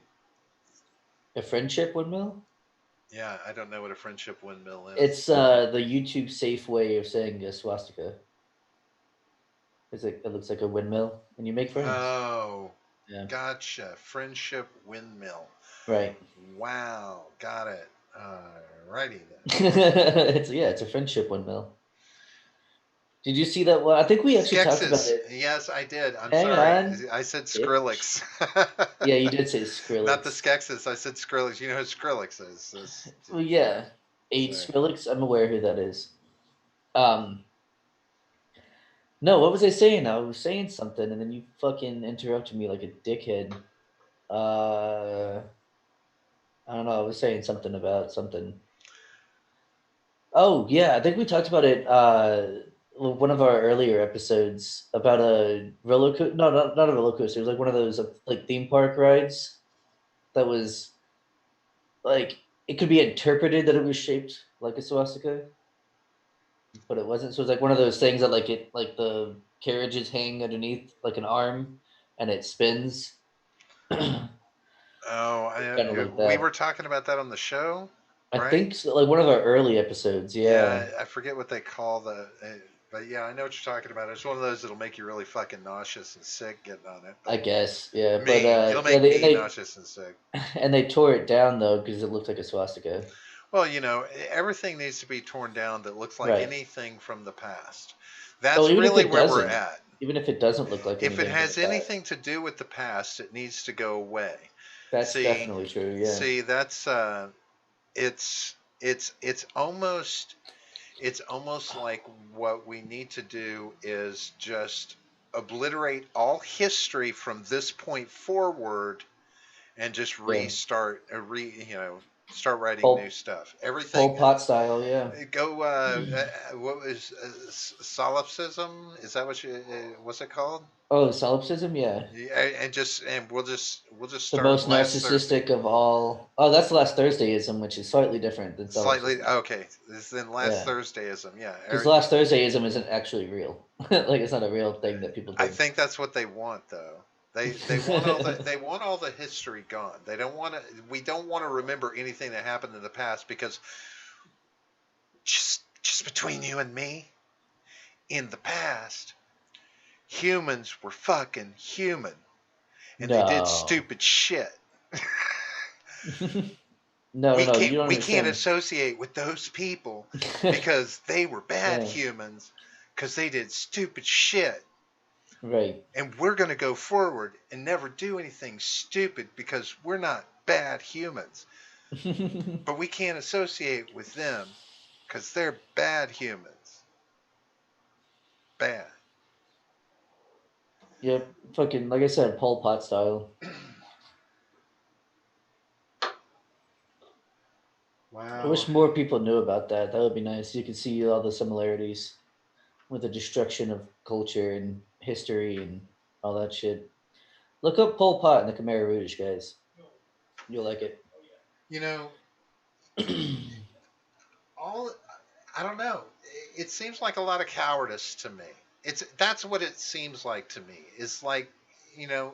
S2: A friendship windmill?
S1: Yeah, I don't know what a friendship windmill is.
S2: It's the YouTube safe way of saying a swastika. It looks like a windmill, and you make friends.
S1: Oh,
S2: Yeah,
S1: gotcha. Friendship windmill.
S2: right.
S1: Wow, got it. Righty then.
S2: It's a friendship windmill. Did you see that one? I think we actually talked about
S1: Skeksis.
S2: it.
S1: Yes, I did. I'm
S2: Hang
S1: sorry.
S2: on,
S1: I said
S2: bitch.
S1: Skrillex.
S2: Yeah, you did say
S1: Not the
S2: Skrillex.
S1: Skeksis. I said Skrillex. You know who Skrillex is.
S2: Well,
S1: Sorry.
S2: yeah, eight
S1: Sorry.
S2: Skrillex. I'm aware who that is. Um, no, what was I saying? I was saying something, and then you fucking interrupted me like a dickhead. Uh, I don't know. I was saying something about something. Oh yeah, I think we talked about it. One of our earlier episodes about a roller coaster. No, not a roller coaster. It was like one of those like theme park rides that was like it could be interpreted that it was shaped like a swastika, but it wasn't. So it's like one of those things that like the carriages hang underneath like an arm, and it spins. Kind
S1: Oh,
S2: of like
S1: we
S2: that.
S1: were talking about that on the show,
S2: I
S1: right?
S2: think so, like one of our early episodes. Yeah,
S1: Yeah, I forget what they call but yeah, I know what you're talking about. It's one of those that'll make you really fucking nauseous and sick getting on it.
S2: I
S1: But
S2: guess. Yeah, but
S1: me, it'll
S2: yeah,
S1: make me nauseous and sick.
S2: and they tore it down though because it looked like a swastika.
S1: Well, everything needs to be torn down that looks like
S2: Right.
S1: anything from the past.
S2: Oh,
S1: That's really where we're
S2: even if it doesn't look like
S1: if it
S2: anything from
S1: has
S2: the past,
S1: anything to do with the past, it needs to go away.
S2: that's
S1: See,
S2: definitely true. Yeah.
S1: see, that's it's it's almost like what we need to do is just obliterate all history from this point forward and just
S2: Yeah.
S1: restart, start writing new
S2: Pol
S1: stuff. Everything.
S2: Pol Pot style. Yeah.
S1: Go. What was solipsism? Is that what's it called?
S2: Oh, solipsism. Yeah.
S1: Yeah, and we'll just
S2: The
S1: start
S2: most
S1: last Thursday.
S2: narcissistic of all. Oh, that's last Thursdayism, which is slightly different than
S1: Slightly
S2: solipsism.
S1: okay. This then last
S2: Yeah.
S1: Thursdayism. Yeah,
S2: Because last Thursdayism isn't actually real. Like it's not a real thing that people
S1: I
S2: think.
S1: think that's what they want though. They want all the history gone. They don't want to. We don't want to remember anything that happened in the past because just between you and me, in the past, humans were fucking human and they did
S2: No.
S1: stupid shit.
S2: No, no, you don't
S1: We can't
S2: understand.
S1: associate with those people because they were bad
S2: Yeah,
S1: humans because they did stupid shit.
S2: right.
S1: And we're going to go forward and never do anything stupid because we're not bad humans. But we can't associate with them because they're bad humans. Bad.
S2: Yep, fucking like I said, Pol Pot style. I
S1: Wow.
S2: wish more people knew about that. That would be nice. You could see all the similarities with the destruction of culture and history and all that shit. Look up Pol Pot and the Khmer Rouge, guys. You'll like it.
S1: You know, all I don't know. It seems like a lot of cowardice to me. That's what it seems like to me. It's like, you know,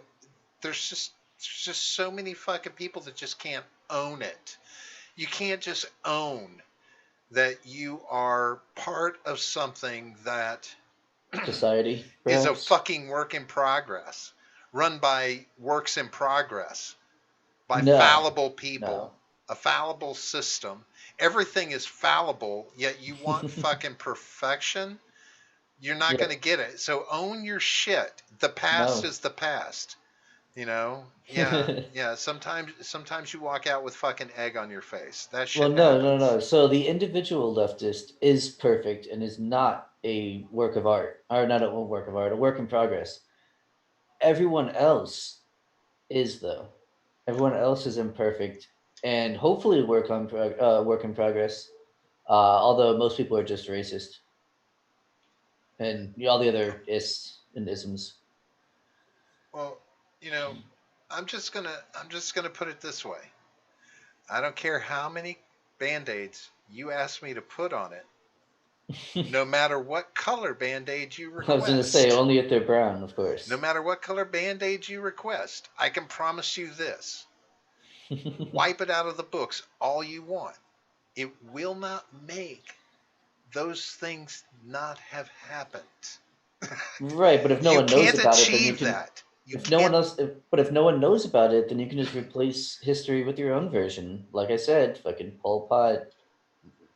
S1: there's just so many fucking people that just can't own it. You can't just own that you are part of something that
S2: Society,
S1: is a
S2: perhaps?
S1: fucking work in progress, run by works in progress, by
S2: No.
S1: fallible people,
S2: No.
S1: a fallible system. Everything is fallible, yet you want fucking perfection. You're not going to
S2: Yep.
S1: get it. So own your shit. The past
S2: No.
S1: is the past. Yeah, yeah. Sometimes you walk out with fucking egg on your face. That
S2: Well,
S1: shit
S2: no, no,
S1: happens.
S2: no. So the individual leftist is perfect and is not a work of art, or not a work of art, a work in progress. Everyone else is though. Everyone else is imperfect, and hopefully work in progress. Although most people are just racist, and all the other ists and isms.
S1: Well, you know, I'm just gonna put it this way. I don't care how many band-aids you ask me to put on it, no matter what color band-aid you
S2: I was gonna say
S1: request.
S2: only if they're brown, of
S1: No
S2: course.
S1: matter what color band-aid you request, I can promise you this. Wipe it out of the books all you want. It will not make those things not have happened.
S2: Right, but if no
S1: You
S2: one knows
S1: can't
S2: about it, then you
S1: achieve
S2: can.
S1: that. You
S2: If no one
S1: can't.
S2: else, but if no one knows about it, then you can just replace history with your own version. Like I said, fucking Pol Pot.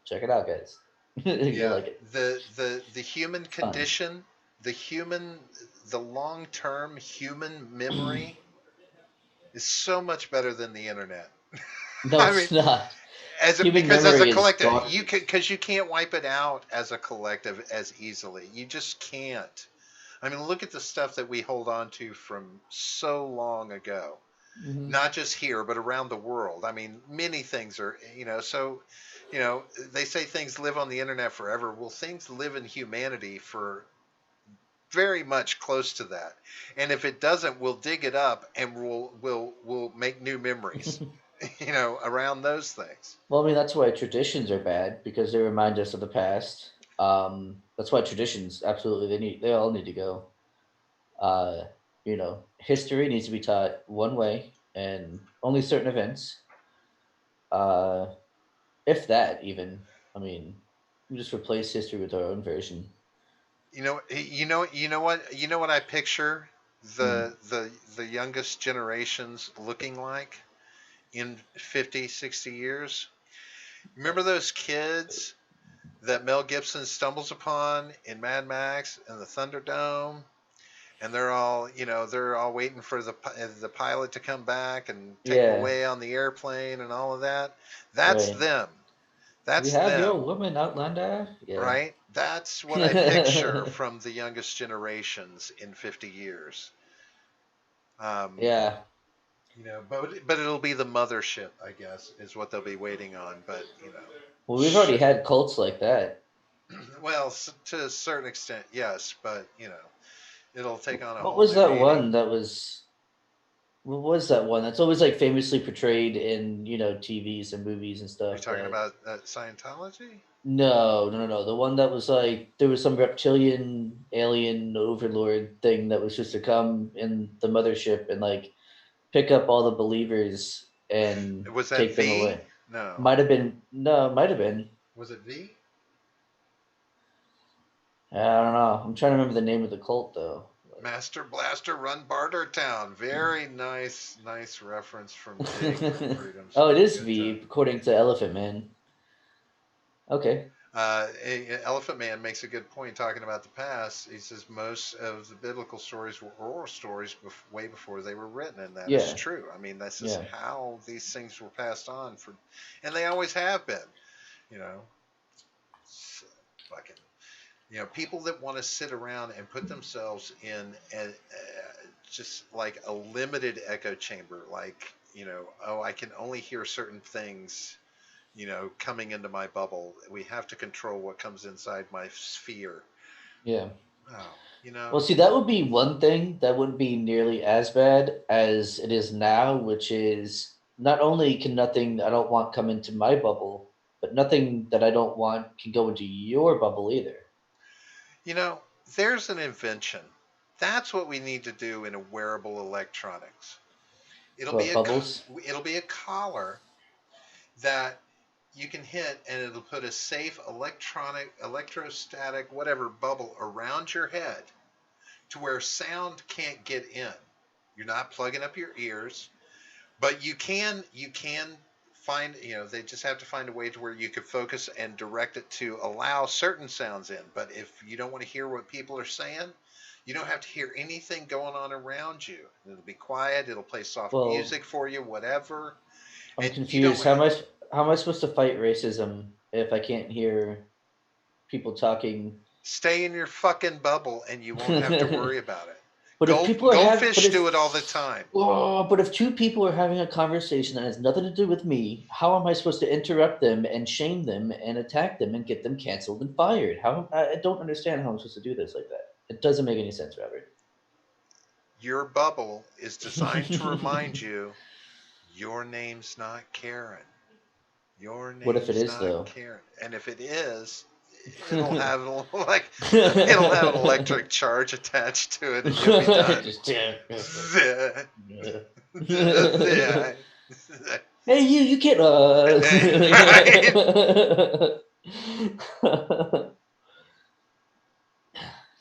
S2: Check it out, guys. You'll
S1: Yeah,
S2: like it.
S1: the human
S2: It's fun.
S1: condition, the human, the long-term human memory is so much better than the internet.
S2: No,
S1: I mean,
S2: it's not. Human
S1: because as a
S2: memory is
S1: collective,
S2: gone.
S1: because you can't wipe it out as a collective as easily. You just can't. I mean, look at the stuff that we hold on to from so long ago.
S2: Hmm.
S1: Not just here, but around the world. I mean, many things are, so, they say things live on the internet forever. Well, things live in humanity for very much close to that. And if it doesn't, we'll dig it up and we'll make new memories. around those things.
S2: Well, I mean, that's why traditions are bad because they remind us of the past. That's why traditions absolutely they all need to go. Uh, history needs to be taught one way and only certain events. Uh, if that even, I mean, we just replace history with our own version.
S1: You know what I picture
S2: Hmm.
S1: the youngest generations looking like in 50, 60 years. Remember those kids that Mel Gibson stumbles upon in Mad Max and the Thunderdome, and they're all waiting for the pilot to come back and take them
S2: Yeah,
S1: away on the airplane and all of that. That's
S2: right.
S1: them.
S2: We
S1: That's
S2: have your
S1: them,
S2: woman Outlander. Yeah.
S1: right? That's what I picture from the youngest generations in 50 years. Um,
S2: Yeah.
S1: but it'll be the mothership, I guess, is what they'll be waiting on. But
S2: Well, we've already
S1: shit.
S2: had cults like that.
S1: Well, to a certain extent, yes, but it'll take on a
S2: What
S1: whole
S2: was
S1: new
S2: that
S1: meaning.
S2: one that was? What was that one that's always like famously portrayed in TVs and movies and
S1: Are you
S2: stuff?
S1: talking
S2: That
S1: about Scientology?
S2: no, no, no, no. The one that was like there was some reptilian alien overlord thing that was just to come in the mothership and like pick up all the believers and
S1: Was that
S2: take them
S1: V?
S2: away.
S1: No.
S2: Might have been no, might have been.
S1: Was it V?
S2: I don't know. I'm trying to remember the name of the cult though.
S1: Master Blaster Run Barter Town. Very nice, nice reference from Dig from Freedom
S2: Oh, it
S1: Song.
S2: is
S1: Good job.
S2: V according to Elephant Man. Okay.
S1: Elephant Man makes a good point talking about the past. He says most of the biblical stories were oral stories way before they were written, and that is
S2: Yeah.
S1: true. I mean, this is
S2: Yeah.
S1: how these things were passed on and they always have been. You know, fucking, people that want to sit around and put themselves in just like a limited echo chamber, like oh, I can only hear certain things coming into my bubble. We have to control what comes inside my sphere.
S2: Yeah.
S1: Oh,
S2: Well, see, that would be one thing that wouldn't be nearly as bad as it is now, which is not only can nothing I don't want come into my bubble, but nothing that I don't want can go into your bubble either.
S1: you know, there's an invention. That's what we need to do in a wearable electronics. It'll be
S2: What
S1: a
S2: bubbles?
S1: it'll be a collar that you can hit, and it'll put a safe electrostatic, whatever bubble around your head to where sound can't get in. You're not plugging up your ears. But you can find, they just have to find a way to where you could focus and direct it to allow certain sounds in. But if you don't want to hear what people are saying, you don't have to hear anything going on around you. It'll be quiet. It'll play soft
S2: Well,
S1: music for you, whatever.
S2: I'm
S1: And you don't
S2: confused. How am I supposed to fight racism if I can't hear people talking?
S1: stay in your fucking bubble, and you won't have to worry about it.
S2: But if people are having,
S1: Goldfish do it all the time.
S2: but if two people are having a conversation that has nothing to do with me, how am I supposed to interrupt them and shame them and attack them and get them canceled and fired? I don't understand how I'm supposed to do this like that. It doesn't make any sense, Robert.
S1: Your bubble is designed to remind you your name's not Karen. Your
S2: What if it
S1: name's
S2: is
S1: not
S2: though?
S1: Karen. And if it is, it'll have like it'll have an electric charge attached to it, and you'll be done.
S2: Just hey, you can't.
S1: Right?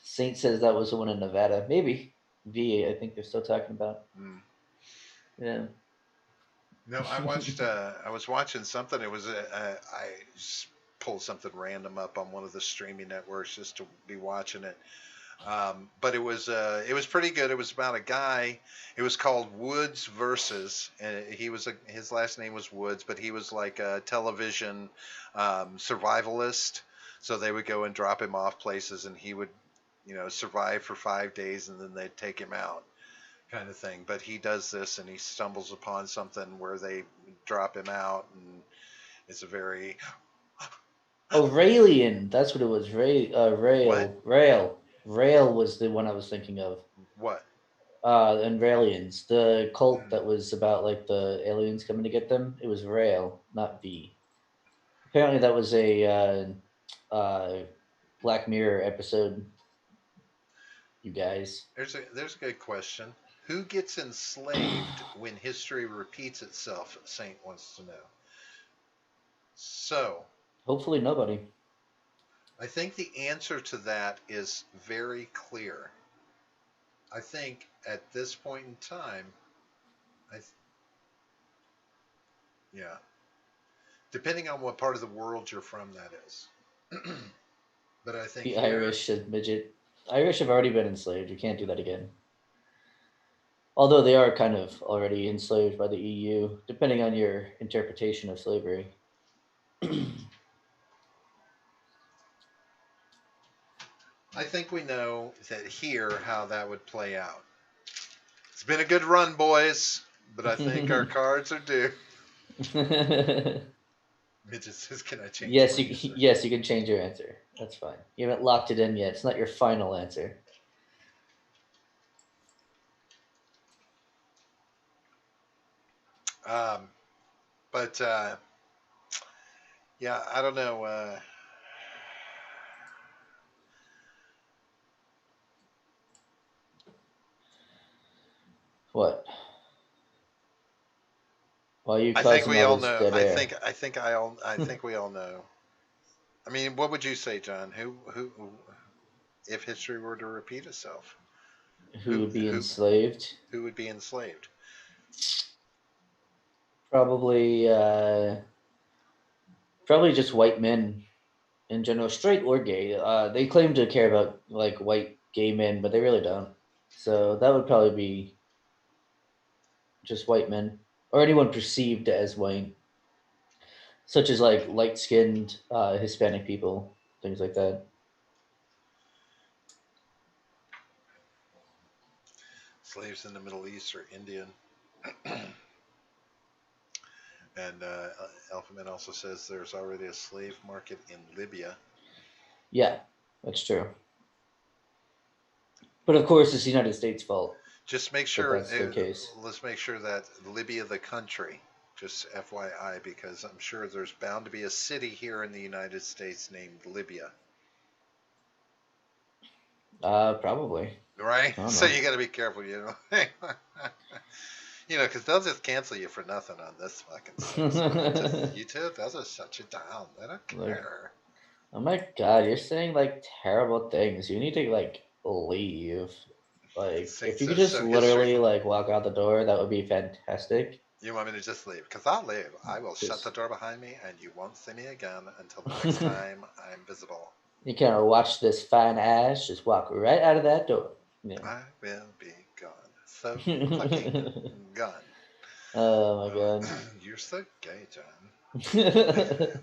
S2: Saint says that was the one in Nevada. Maybe V. I think they're still talking about.
S1: Mm.
S2: Yeah.
S1: No, I was watching something. It was I just pulled something random up on one of the streaming networks just to be watching it. But it was pretty good. It was about a guy. It was called Woods Versus, and his last name was Woods, but he was like a television survivalist. So they would go and drop him off places, and he would survive for 5 days, and then they'd take him out, kind of thing. But he does this, and he stumbles upon something where they drop him out, and it's a very
S2: Aurelian. That's what it was.
S1: what
S2: Rail. Rail was the one I was thinking of.
S1: what?
S2: And Raelians, the cult that was about like the aliens coming to get them. It was Rail, not V. Apparently, that was a Black Mirror episode. You guys.
S1: There's a good question. Who gets enslaved when history repeats itself? Saint wants to know. So,
S2: Hopefully, nobody.
S1: I think the answer to that is very clear. I think at this point in time, I yeah, depending on what part of the world you're from, that is. But I think
S2: The
S1: here,
S2: Irish and midget. Irish have already been enslaved. You can't do that again. Although they are kind of already enslaved by the EU, depending on your interpretation of slavery.
S1: I think we know that here how that would play out. It's been a good run, boys, but I think our cards are due. Midget says, "Can I change
S2: Yes,
S1: my
S2: you
S1: answer?"
S2: yes, you can change your answer. That's fine. You haven't locked it in yet. It's not your final answer.
S1: Um, but yeah, I don't know.
S2: What? Why are you
S1: I think
S2: causing
S1: we
S2: all
S1: all
S2: this
S1: know.
S2: dead air?
S1: I think we all know. I mean, what would you say, John? Who if history were to repeat itself,
S2: Who
S1: who
S2: would be
S1: who
S2: enslaved?
S1: who would be enslaved?
S2: Probably, probably just white men in general, straight or gay. They claim to care about like white gay men, but they really don't. So that would probably be just white men or anyone perceived as white, such as like light skinned Hispanic people, things like that.
S1: Slaves in the Middle East or Indian? And Alphaman also says there's already a slave market in Libya.
S2: Yeah, that's true. But of course, it's the United States' fault
S1: Just make
S2: that
S1: sure.
S2: that's the case.
S1: Let's make sure that Libya, the country, just FYI, because I'm sure there's bound to be a city here in the United States named Libya,
S2: Probably.
S1: right?
S2: I don't
S1: So
S2: know.
S1: you got to be careful, you know, because they'll just cancel you for nothing on this fucking site. So just YouTube, they'll just shut you down. They don't
S2: Like,
S1: care.
S2: oh my god, you're saying like terrible things. You need to like leave. Like,
S1: Saint
S2: if you could
S1: says
S2: just
S1: so. History.
S2: literally like walk out the door, that would be fantastic.
S1: You want me to just leave? Because I'll leave. I will shut the
S2: Just
S1: door behind me, and you won't see me again until the next time I'm visible.
S2: you can't watch this fine ass just walk right out of that door. Yeah.
S1: I will be gone. So fucking gone.
S2: Oh my god.
S1: You're so gay, John.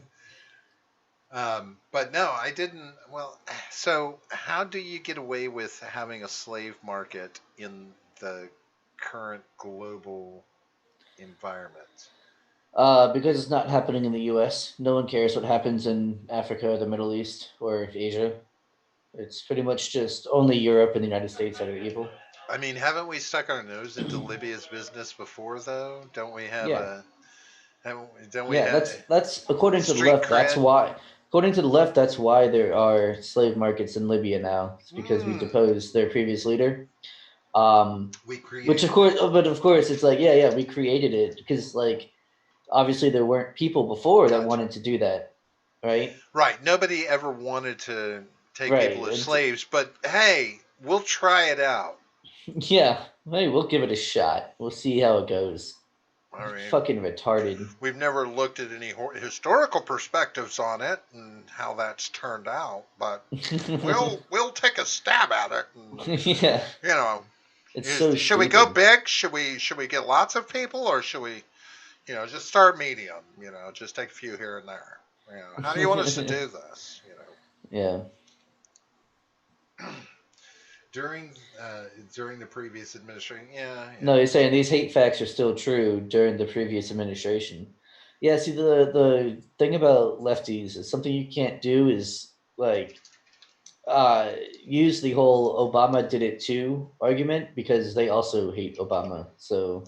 S1: But no, I didn't. Well, so how do you get away with having a slave market in the current global environment?
S2: Because it's not happening in the U.S. No one cares what happens in Africa, or the Middle East, or Asia. It's pretty much just only Europe and the United States that are evil.
S1: I mean, haven't we stuck our nose into Libya's business before, though? Don't we have
S2: Yeah,
S1: a? Don't we
S2: yeah.
S1: have
S2: That's according to the
S1: street
S2: left. That's
S1: cred?
S2: why. According to the left, that's why there are slave markets in Libya now. It's because we
S1: Hmm.
S2: deposed their previous leader. Um,
S1: We
S2: which of
S1: created
S2: course,
S1: it.
S2: but of course, it's like yeah, we created it because like obviously there weren't people before that
S1: Gotcha.
S2: wanted to do that, right?
S1: Right. Nobody ever wanted to take people
S2: Right.
S1: as slaves, but hey, we'll try it out.
S2: Yeah. Hey, we'll give it a shot. We'll see how it goes.
S1: I mean,
S2: Fucking retarded.
S1: we've never looked at any historical perspectives on it and how that's turned out, but we'll take a stab at it. And,
S2: Yeah.
S1: you know,
S2: It's so
S1: should we go
S2: stupid.
S1: big? Should we get lots of people, or should we, just start medium? Just take a few here and there. How do you want us to do this?
S2: Yeah.
S1: During during the previous administration, yeah,
S2: No,
S1: yeah.
S2: you're saying these hate facts are still true during the previous administration. Yeah, see the thing about lefties is something you can't do is like use the whole Obama did it too argument because they also hate Obama. So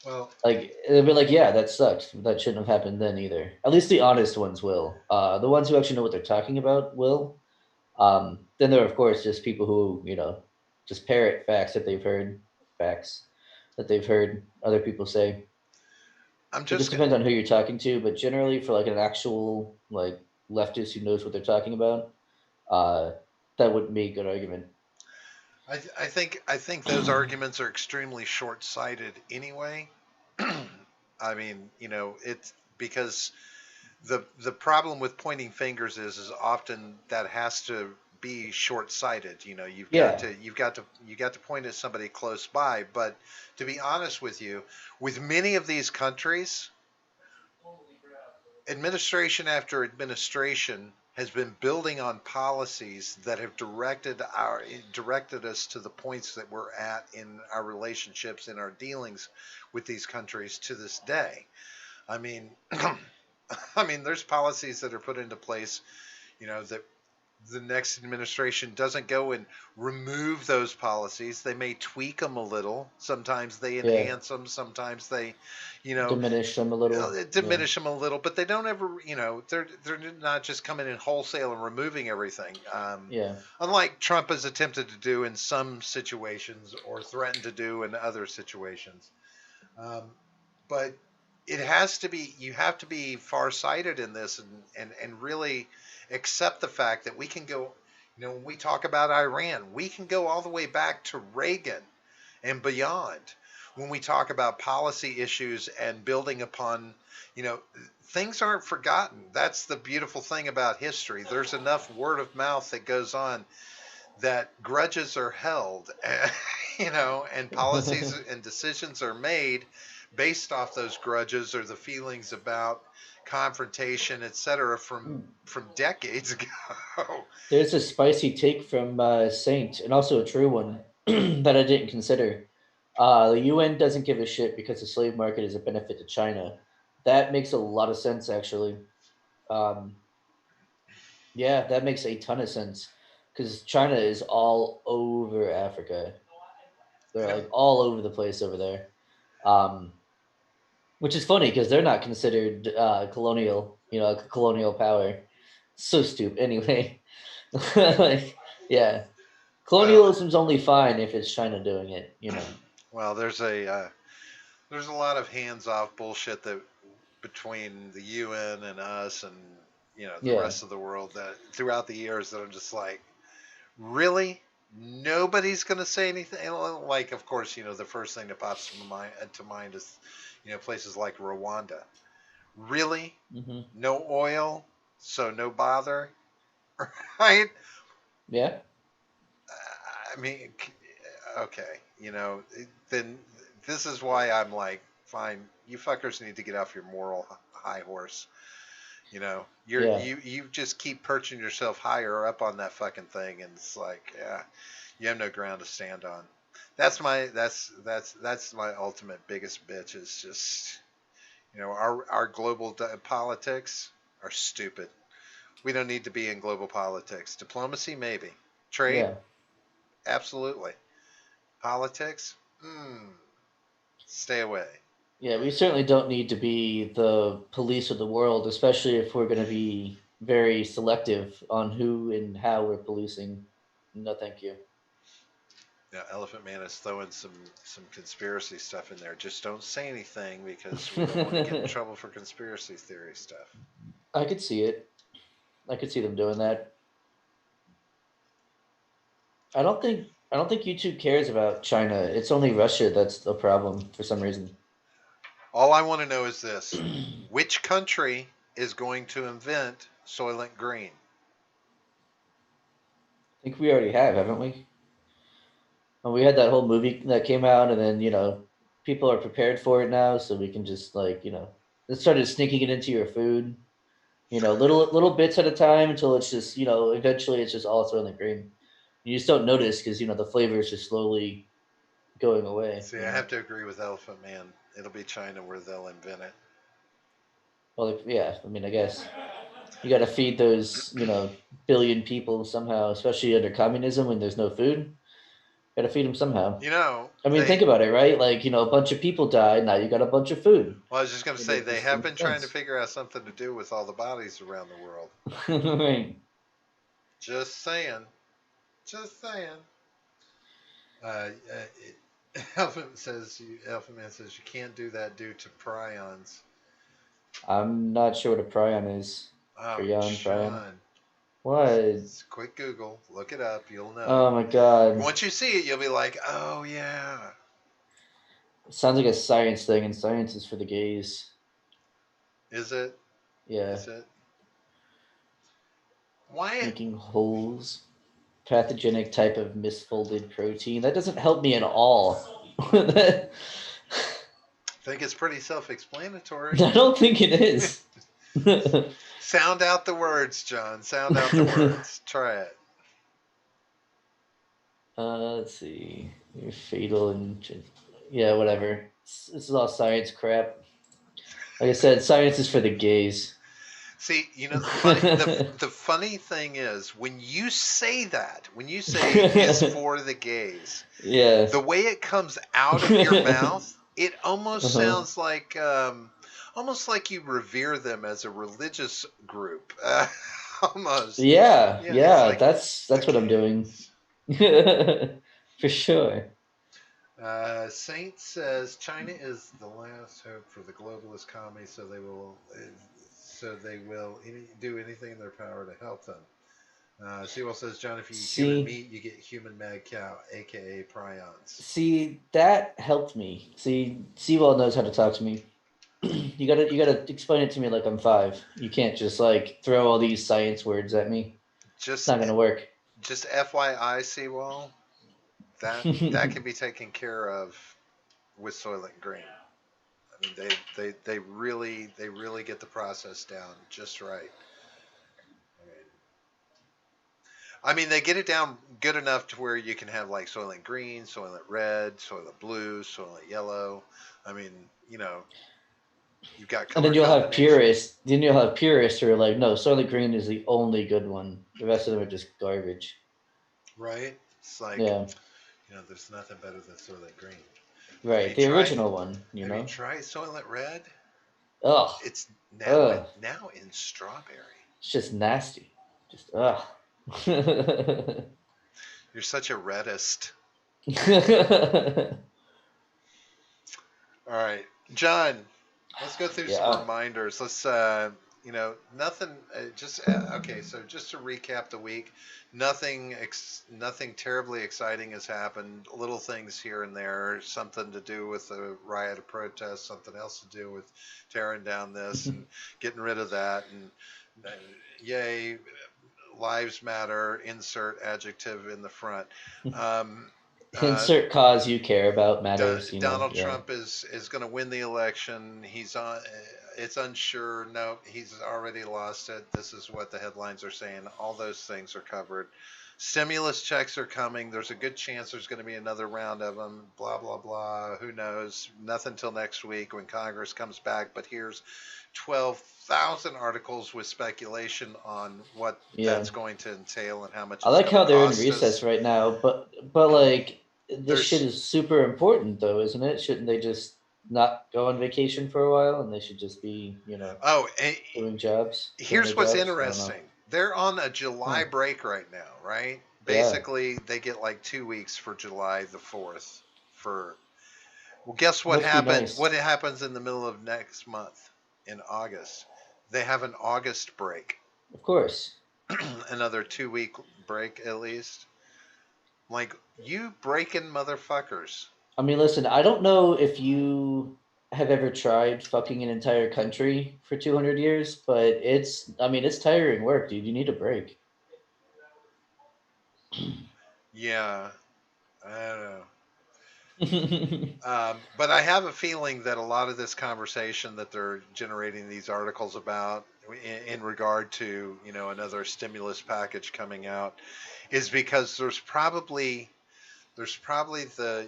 S1: Well,
S2: like they'll be like, yeah, that sucks. That shouldn't have happened then either. At least the honest ones will. The ones who actually know what they're talking about will. Then there are of course just people who just parrot facts that they've heard other people say.
S1: I'm
S2: So it just
S1: just
S2: depends on who you're talking to. But generally, for like an actual like leftist who knows what they're talking about, uh, that would be a good argument.
S1: I think those arguments are extremely short-sighted anyway. I mean, it's because the problem with pointing fingers is often that has to be short-sighted.
S2: Yeah,
S1: You got to point at somebody close by. But to be honest with you, with many of these countries, administration after administration has been building on policies that have directed us to the points that we're at in our relationships, in our dealings with these countries to this day. I mean, I mean, there's policies that are put into place, that the next administration doesn't go and remove those policies. They may tweak them a little. Sometimes they
S2: yeah.
S1: enhance them. Sometimes they, you know,
S2: Diminish them a little. Yeah,
S1: diminish them a little. But they don't ever, they're not just coming in wholesale and removing everything.
S2: yeah.
S1: Unlike Trump has attempted to do in some situations or threatened to do in other situations. Um, but it has to be you have to be farsighted in this and really accept the fact that we can go, when we talk about Iran, we can go all the way back to Reagan and beyond when we talk about policy issues and building upon, you know things aren't forgotten. That's the beautiful thing about history. There's enough word of mouth that goes on that grudges are held, and policies and decisions are made based off those grudges or the feelings about confrontation, etc., from decades ago.
S2: There's a spicy take from Saint, and also a true one that I didn't consider. The UN doesn't give a shit because the slave market is a benefit to China. That makes a lot of sense, actually. Um, yeah, that makes a ton of sense because China is all over Africa. They're
S1: Yeah,
S2: like all over the place over there, um, which is funny because they're not considered colonial, like a colonial power. So stupid. Anyway, like, yeah,
S1: well,
S2: colonialism's only fine if it's China doing it.
S1: well, there's a lot of hands-off bullshit that between the UN and us and the
S2: Yeah,
S1: rest of the world that throughout the years that I'm just like, really? Nobody's going to say anything. Like, of course, the first thing that pops to mind is, places like Rwanda. Really?
S2: hmm,
S1: No oil, so no bother, right?
S2: yeah,
S1: I mean, okay, then this is why I'm like, fine, you fuckers need to get off your moral high horse.
S2: yeah,
S1: You just keep perching yourself higher up on that fucking thing, and it's like, yeah, you have no ground to stand on. That's my ultimate biggest bitch is just, our global politics are stupid. We don't need to be in global politics. Diplomacy, maybe. Trade,
S2: yeah,
S1: absolutely. Politics, stay away.
S2: yeah. We certainly don't need to be the police of the world, especially if we're going to be very selective on who and how we're policing. No, thank you.
S1: Yeah, Elephant Man is throwing some conspiracy stuff in there. Just don't say anything because we don't want to get in trouble for conspiracy theory stuff.
S2: I could see it. I could see them doing that. I don't think YouTube cares about China. It's only Russia that's the problem for some reason.
S1: All I want to know is this: which country is going to invent Soylent Green?
S2: I think we already have, haven't we? And we had that whole movie that came out, and then people are prepared for it now, so we can just like it started sneaking it into your food, little bits at a time until it's just eventually it's just all thrown in the green. You just don't notice because the flavor is just slowly going away.
S1: See, I have to agree with Elephant Man. It'll be China where they'll invent it.
S2: Well, yeah, I mean, I guess. You got to feed those, billion people somehow, especially under communism when there's no food. Got to feed them somehow.
S1: You know,
S2: I mean, think about it, right? Like, a bunch of people died. Now you got a bunch of food.
S1: well, I was just going to say
S2: It
S1: they
S2: just
S1: have
S2: makes
S1: been trying to
S2: sense.
S1: figure out something to do with all the bodies around the world.
S2: Right.
S1: Just saying. Just saying. Elfman Man says you can't do that due to prions.
S2: I'm not sure what a prion is.
S1: Oh,
S2: Prion.
S1: John.
S2: What?
S1: Quick Google. Look it up. You'll
S2: Oh
S1: know.
S2: my god.
S1: Once you see it, you'll be like, oh, yeah.
S2: Sounds like a science thing, and science is for the gays.
S1: Is it?
S2: Yeah.
S1: Is it? Why?
S2: Making holes. Pathogenic type of misfolded protein. That doesn't help me at all. I
S1: I think it's pretty self-explanatory.
S2: don't think it is.
S1: Sound out the words, John. Sound out the words. Try it.
S2: Let's see. You're fatal and yeah, whatever. This is all science crap. Like I said, science is for the gays.
S1: See, the funny thing is when you say it's for the gays,
S2: Yeah.
S1: the way it comes out of your mouth, it almost sounds like you revere them as a religious group. Almost.
S2: Yeah,
S1: Like
S2: that's what I'm doing. For sure.
S1: Saint says China is the last hope for the globalist commie, so they will do anything in their power to help them. Sewell says, John, if you eat human meat, you get human mad cow, aka prions.
S2: See, that helped me. See, Sewell knows how to talk to me. You gotta explain it to me like I'm 5. You can't just like throw all these science words at me. It's not gonna work.
S1: Just FYI, Sewell, that can be taken care of with Soylent Green. I mean, they really get the process down just right. I mean, they get it down good enough to where you can have like Soylent Green, Soylent Red, Soylent Blue, Soylent Yellow. I mean, you've got color.
S2: And then you'll have purists. Then you'll have purists who are like, no, Soylent Green is the only good one. The rest of them are just garbage.
S1: Right? It's like, there's nothing better than Soylent Green.
S2: Right, the original one.
S1: Have you tried Soylent Red?
S2: Ugh.
S1: It's now in strawberry.
S2: It's just nasty. Just ugh.
S1: You're such a reddist. All right, John. Let's go through some reminders. Let's, nothing. Okay. So just to recap the week, nothing terribly exciting has happened. Little things here and there. Something to do with the riot of protest. Something else to do with tearing down this and getting rid of that. And yay, lives matter. Insert adjective in the front.
S2: Insert cause you care about matters.
S1: Donald Trump is going to win the election. He's on. It's unsure. No, he's already lost it. This is what the headlines are saying. All those things are covered. Stimulus checks are coming. There's a good chance there's going to be another round of them. Blah, blah, blah. Who knows? Nothing till next week when Congress comes back. But here's 12,000 articles with speculation on what that's going to entail and how much.
S2: I like how they're in recess right now, but like this shit is super important though, isn't it? Shouldn't they just not go on vacation for a while and they should just be, doing jobs?
S1: Here's what's interesting. They're on a July break right now, right? Basically, they get like 2 weeks for July the 4th. Well, guess what happens? Nice. What happens in the middle of next month in August? They have an August break.
S2: Of course.
S1: Another 2-week break at least. Like, you breaking motherfuckers.
S2: I mean, listen, I don't know if you have ever tried fucking an entire country for 200 years, but it's tiring work, dude. You need a break.
S1: Yeah, I don't know. But I have a feeling that a lot of this conversation that they're generating these articles about in regard to, another stimulus package coming out is because there's probably There's probably the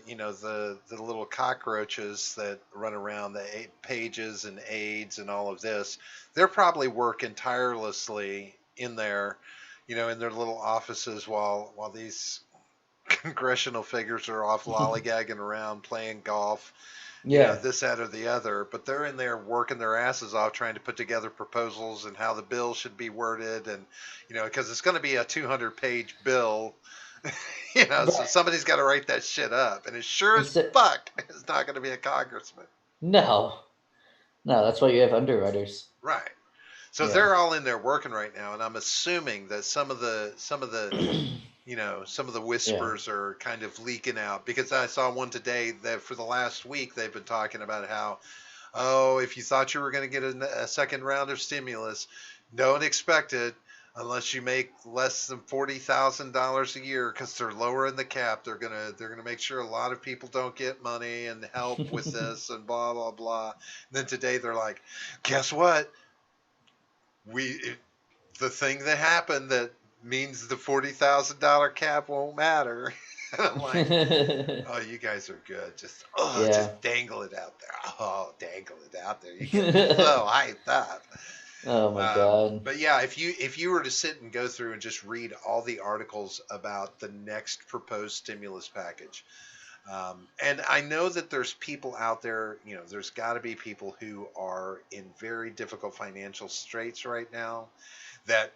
S1: little cockroaches that run around, the pages and aides and all of this. They're probably working tirelessly in there, in their little offices while these congressional figures are off lollygagging around playing golf,
S2: Yeah.
S1: this, that, or the other. But they're in there working their asses off trying to put together proposals and how the bill should be worded, and because it's going to be a 200-page bill. So
S2: Right.
S1: somebody's got to write that shit up, and it sure as
S2: Instead,
S1: fuck is not going to be a congressman.
S2: no, no, that's why you have underwriters.
S1: Right. So
S2: Yeah.
S1: they're all in there working right now, and I'm assuming that some of the
S2: Yeah.
S1: whispers are kind of leaking out, because I saw one today that for the last week they've been talking about how, oh, if you thought you were going to get a second round of stimulus, don't expect it unless you make less than $40,000 a year, because they're lowering the cap. They're gonna make sure a lot of people don't get money and help with this and blah blah blah. And then today they're like, guess what? The thing that happened that means the $40,000 cap won't matter. And I'm like, oh, you guys are good.
S2: Yeah.
S1: Just dangle it out there. Oh, dangle it out there. You get me so hyped up.
S2: Oh my God.
S1: But yeah, if you were to sit and go through and just read all the articles about the next proposed stimulus package, and I know that there's people out there, there's got to be people who are in very difficult financial straits right now that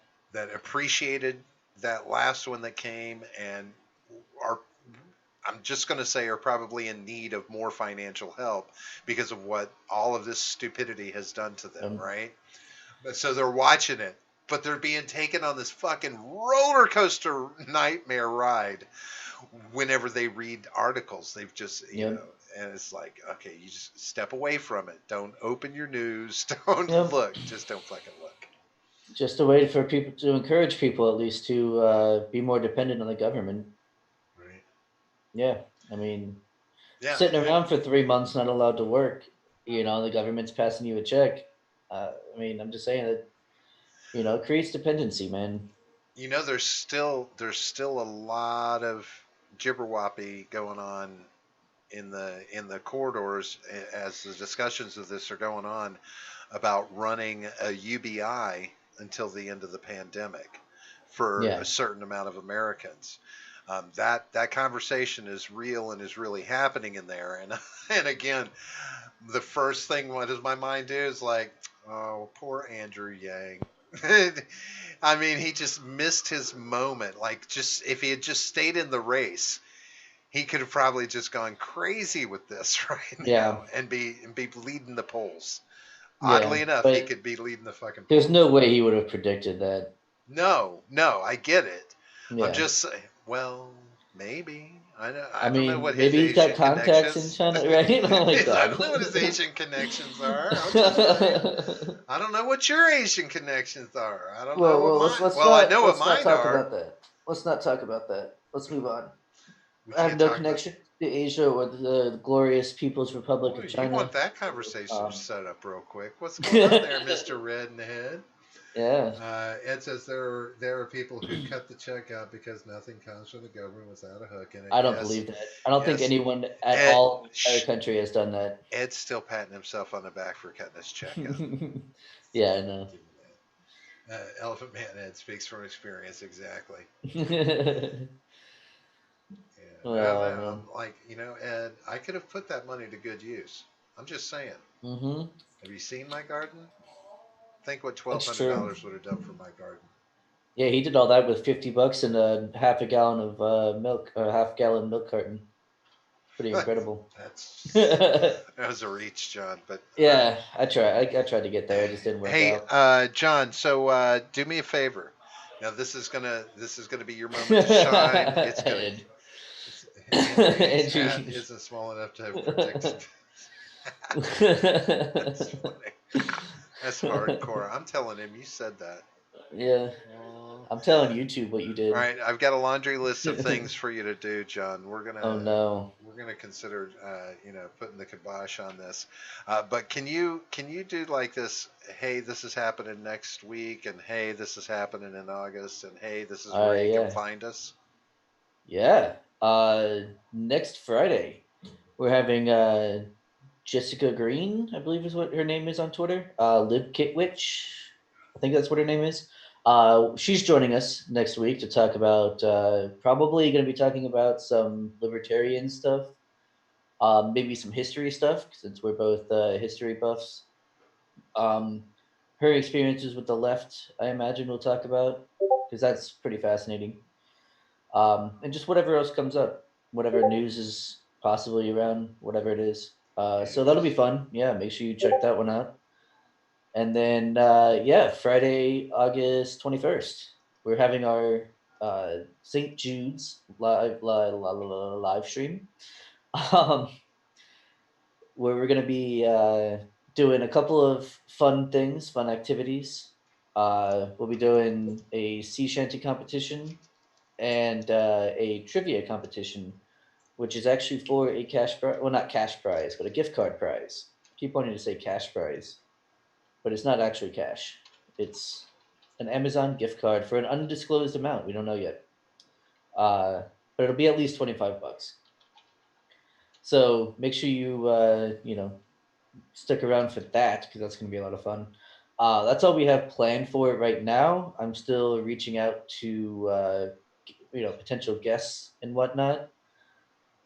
S1: appreciated that last one that came, and are, I'm just going to say, are probably in need of more financial help because of what all of this stupidity has done to them, right? So they're watching it, but they're being taken on this fucking roller coaster nightmare ride whenever they read articles. They've just,
S2: Yep.
S1: and it's like, okay, you just step away from it. Don't open your news. Don't
S2: Yep.
S1: look. Just don't fucking look.
S2: Just a way for people to encourage people, at least, to be more dependent on the government.
S1: Right.
S2: Yeah. I mean,
S1: Yeah.
S2: sitting around for 3 months not allowed to work, the government's passing you a check. I mean, I'm just saying that, it creates dependency, man.
S1: There's still a lot of jibberwoppy going on in the corridors as the discussions of this are going on about running a UBI until the end of the pandemic for a
S2: Yeah.
S1: certain amount of Americans. That conversation is real and is really happening in there. And and again, the first thing, what does my mind do, is like, oh, poor Andrew Yang. I mean, he just missed his moment. Like, just if he had just stayed in the race, he could have probably just gone crazy with this right
S2: Yeah.
S1: now and be leading the polls.
S2: Yeah.
S1: Oddly enough, he
S2: But
S1: could be leading the fucking
S2: there's no
S1: polls.
S2: way he would have predicted that.
S1: No, no, I get it. I'm
S2: Yeah.
S1: just saying, well, maybe.
S2: I
S1: I don't know
S2: mean,
S1: what his
S2: maybe he's got
S1: Asian
S2: contacts in
S1: connections.
S2: China, right? Oh my
S1: I
S2: God.
S1: don't know what his Asian connections are. I'm just saying. I don't know what your Asian connections are. I don't know what
S2: well, let's
S1: mine.
S2: let's
S1: Well, I
S2: not
S1: know what
S2: let's not
S1: mine
S2: talk
S1: are.
S2: about that. Let's not talk about that. Let's move on.
S1: We
S2: I have
S1: can't
S2: no
S1: talk about.
S2: connection to Asia or the glorious People's Republic
S1: Boy,
S2: of
S1: you want
S2: China.
S1: that conversation
S2: Um,
S1: set up real quick. What's going on there, Mr. Red in the Head?
S2: yeah,
S1: Ed says there are people who cut the check out because nothing comes from the government without a hook in it.
S2: I don't
S1: Yes,
S2: believe that. I don't think
S1: yes.
S2: anyone at
S1: Ed,
S2: all in the entire country has done that.
S1: Ed's still patting himself on the back for cutting his check out.
S2: Yeah, I know.
S1: Give him that. Elephant Man Ed speaks from experience, exactly. Yeah,
S2: Oh
S1: I'm
S2: man.
S1: like, Ed, I could have put that money to good use. I'm just saying.
S2: Hmm.
S1: Have you seen my garden? Think what twelve
S2: That's
S1: hundred
S2: true.
S1: dollars would have done for my garden.
S2: Yeah, he did all that with 50 bucks and a half a gallon of milk, or half gallon milk carton. Pretty incredible.
S1: That was a reach, John. But all right.
S2: Yeah, I tried. I tried to get there. It just didn't work
S1: Hey,
S2: out.
S1: John. So do me a favor. Now this is gonna be your moment to shine. It's gonna.
S2: And
S1: Andrew's hat
S2: Andrew.
S1: isn't small enough to have protected. That's funny. That's hardcore. I'm telling him you said that.
S2: Yeah, I'm telling YouTube what you
S1: All
S2: did.
S1: right, I've got a laundry list of things for you to do, John.
S2: Oh no.
S1: We're gonna consider, putting the kibosh on this. But can you do like this? Hey, this is happening next week, and hey, this is happening in August, and hey, this is where you can
S2: Yeah.
S1: find us.
S2: Yeah. Next Friday, we're having Jessica Green, I believe is what her name is on Twitter. Lib Kitwitch, I think that's what her name is. She's joining us next week to talk about probably going to be talking about some libertarian stuff, maybe some history stuff since we're both history buffs. Um, her experiences with the left, I imagine we'll talk about because that's pretty fascinating. And just whatever else comes up, whatever news is possibly around, whatever it is. So that'll be fun. Yeah, make sure you check that one out. And then, yeah, Friday, August 21st, we're having our St. Jude's live stream, um, where we're going to be doing a couple of fun things, fun activities. We'll be doing a sea shanty competition and a trivia competition, which is actually for a cash prize. Well, not cash prize, but a gift card prize. Keep wanting to say cash prize, but it's not actually cash. It's an Amazon gift card for an undisclosed amount. We don't know yet, but it'll be at least $25. So make sure you stick around for that because that's going to be a lot of fun. That's all we have planned for it right now. I'm still reaching out to potential guests and whatnot.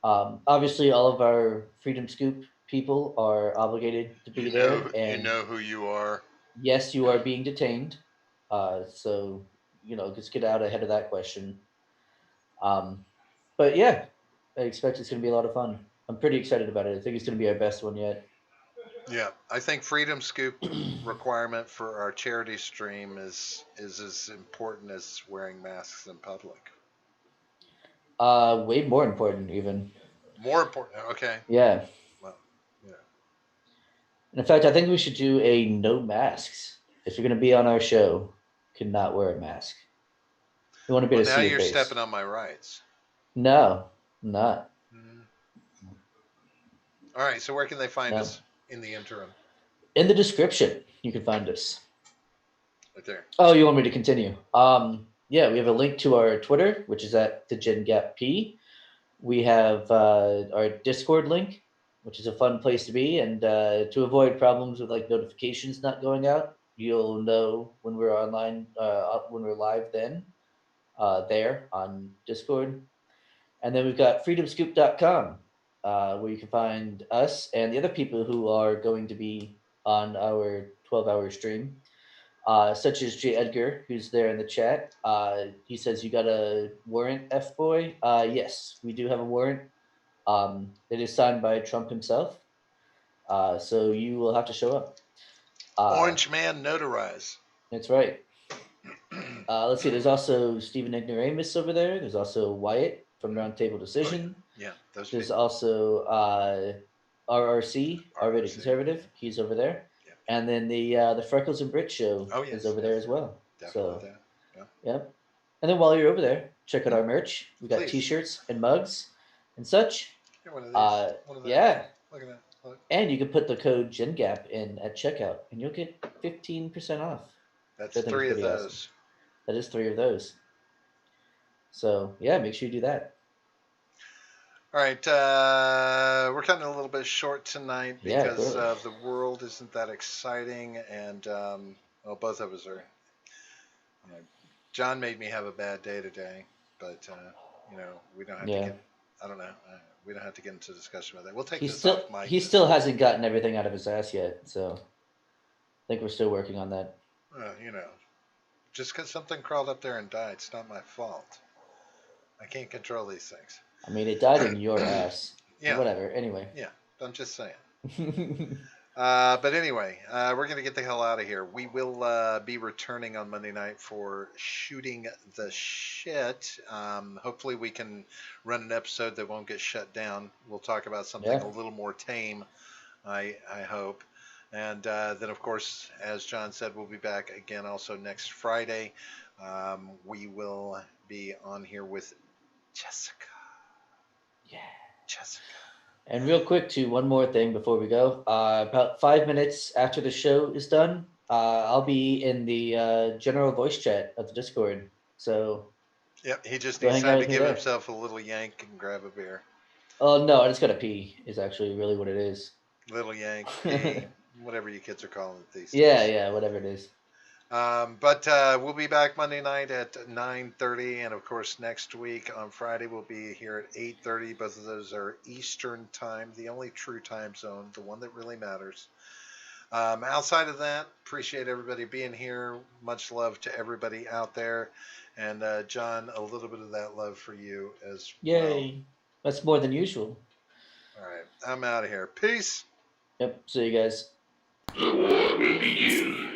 S2: Obviously, all of our Freedom Scoop people are obligated to be there,
S1: You
S2: and
S1: know who you are.
S2: yes, you are being detained. So just get out ahead of that question. Um, but yeah, I expect it's going to be a lot of fun. I'm pretty excited about it. I think it's going to be our best one yet.
S1: Yeah, I think Freedom Scoop requirement for our charity stream is as important as wearing masks in public.
S2: Way more important even.
S1: More important. Okay.
S2: Yeah.
S1: Well, yeah.
S2: And in fact, I think we should do a no masks. If you're going to be on our show, cannot wear a mask. We want to be
S1: Well,
S2: able to
S1: now
S2: see your
S1: you're
S2: face.
S1: stepping on my rights.
S2: No, not.
S1: Mm. All right. So where can they find
S2: No.
S1: us in the interim?
S2: In the description, you can find us.
S1: Right there.
S2: Oh, you want me to continue? Yeah, we have a link to our Twitter, which is at the Gen Gap P. We have our Discord link, which is a fun place to be, and to avoid problems with like notifications not going out, you'll know when we're online, when we're live. Then there on Discord, and then we've got freedomscoop.com, where you can find us and the other people who are going to be on our 12-hour stream, such as J. Edgar, who's there in the chat. He says, "You got a warrant, F boy?" Yes, we do have a warrant. It is signed by Trump himself. So you will have to show up.
S1: Orange Man Notarize.
S2: That's right. Let's see. There's also Stephen Ignoramus over there. There's also Wyatt from Roundtable Decision.
S1: Oh, yeah. Those
S2: There's
S1: people.
S2: also RRC, R-rated
S1: RRC.
S2: conservative. He's over there.
S1: Yeah.
S2: And then the Freckles and Brit show
S1: Yes,
S2: is over there as well.
S1: Definitely
S2: So,
S1: that. Yeah.
S2: yep. And then while you're over there, check out
S1: Yeah.
S2: our merch. We got
S1: Please.
S2: T-shirts and mugs and such.
S1: Here, one of these. One of
S2: Yeah.
S1: Look at that. Look.
S2: And you can put the code GenGap in at checkout, and you'll get 15% off.
S1: That's
S2: I think
S1: 3
S2: it's
S1: of
S2: pretty
S1: those.
S2: awesome. That is 3 of those. So yeah, make sure you do that.
S1: All right, we're cutting a little bit short tonight because the world isn't that exciting, and well, both of us are. John made me have a bad day today, but we don't have to get. I don't know. We don't have to get into discussion about that. We'll take this off mic.
S2: He still hasn't gotten everything out of his ass yet, so I think we're still working on that.
S1: Just because something crawled up there and died, it's not my fault. I can't control these things.
S2: I mean, it died in your ass. Yeah. Whatever. Anyway.
S1: Yeah, I'm just saying. But anyway, we're going to get the hell out of here. We will be returning on Monday night for Shooting the Shit. Hopefully we can run an episode that won't get shut down. We'll talk about something a little more tame, I hope. And then, of course, as John said, we'll be back again also next Friday. We will be on here with Jessica.
S2: Yeah.
S1: Jessica.
S2: And real quick, too, one more thing before we go. About 5 minutes after the show is done, I'll be in the general voice chat of the Discord. So
S1: Yep, he just
S2: Go
S1: needs
S2: hang out
S1: time to
S2: with me
S1: give
S2: there.
S1: himself a little yank and grab a beer.
S2: Oh no, I just gotta pee. Is actually really what it is.
S1: Little yank, pee, whatever you kids are calling it these
S2: Yeah,
S1: days.
S2: yeah, whatever it is.
S1: But we'll be back Monday night at 9:30, and of course next week on Friday we'll be here at 8:30. Both of those are Eastern time, the only true time zone, the one that really matters. Outside of that, appreciate everybody being here. Much love to everybody out there, and John, a little bit of that love for you as well.
S2: Yay. That's more than usual.
S1: All right, I'm out of here. Peace.
S2: Yep, see you guys.
S3: The war will begin.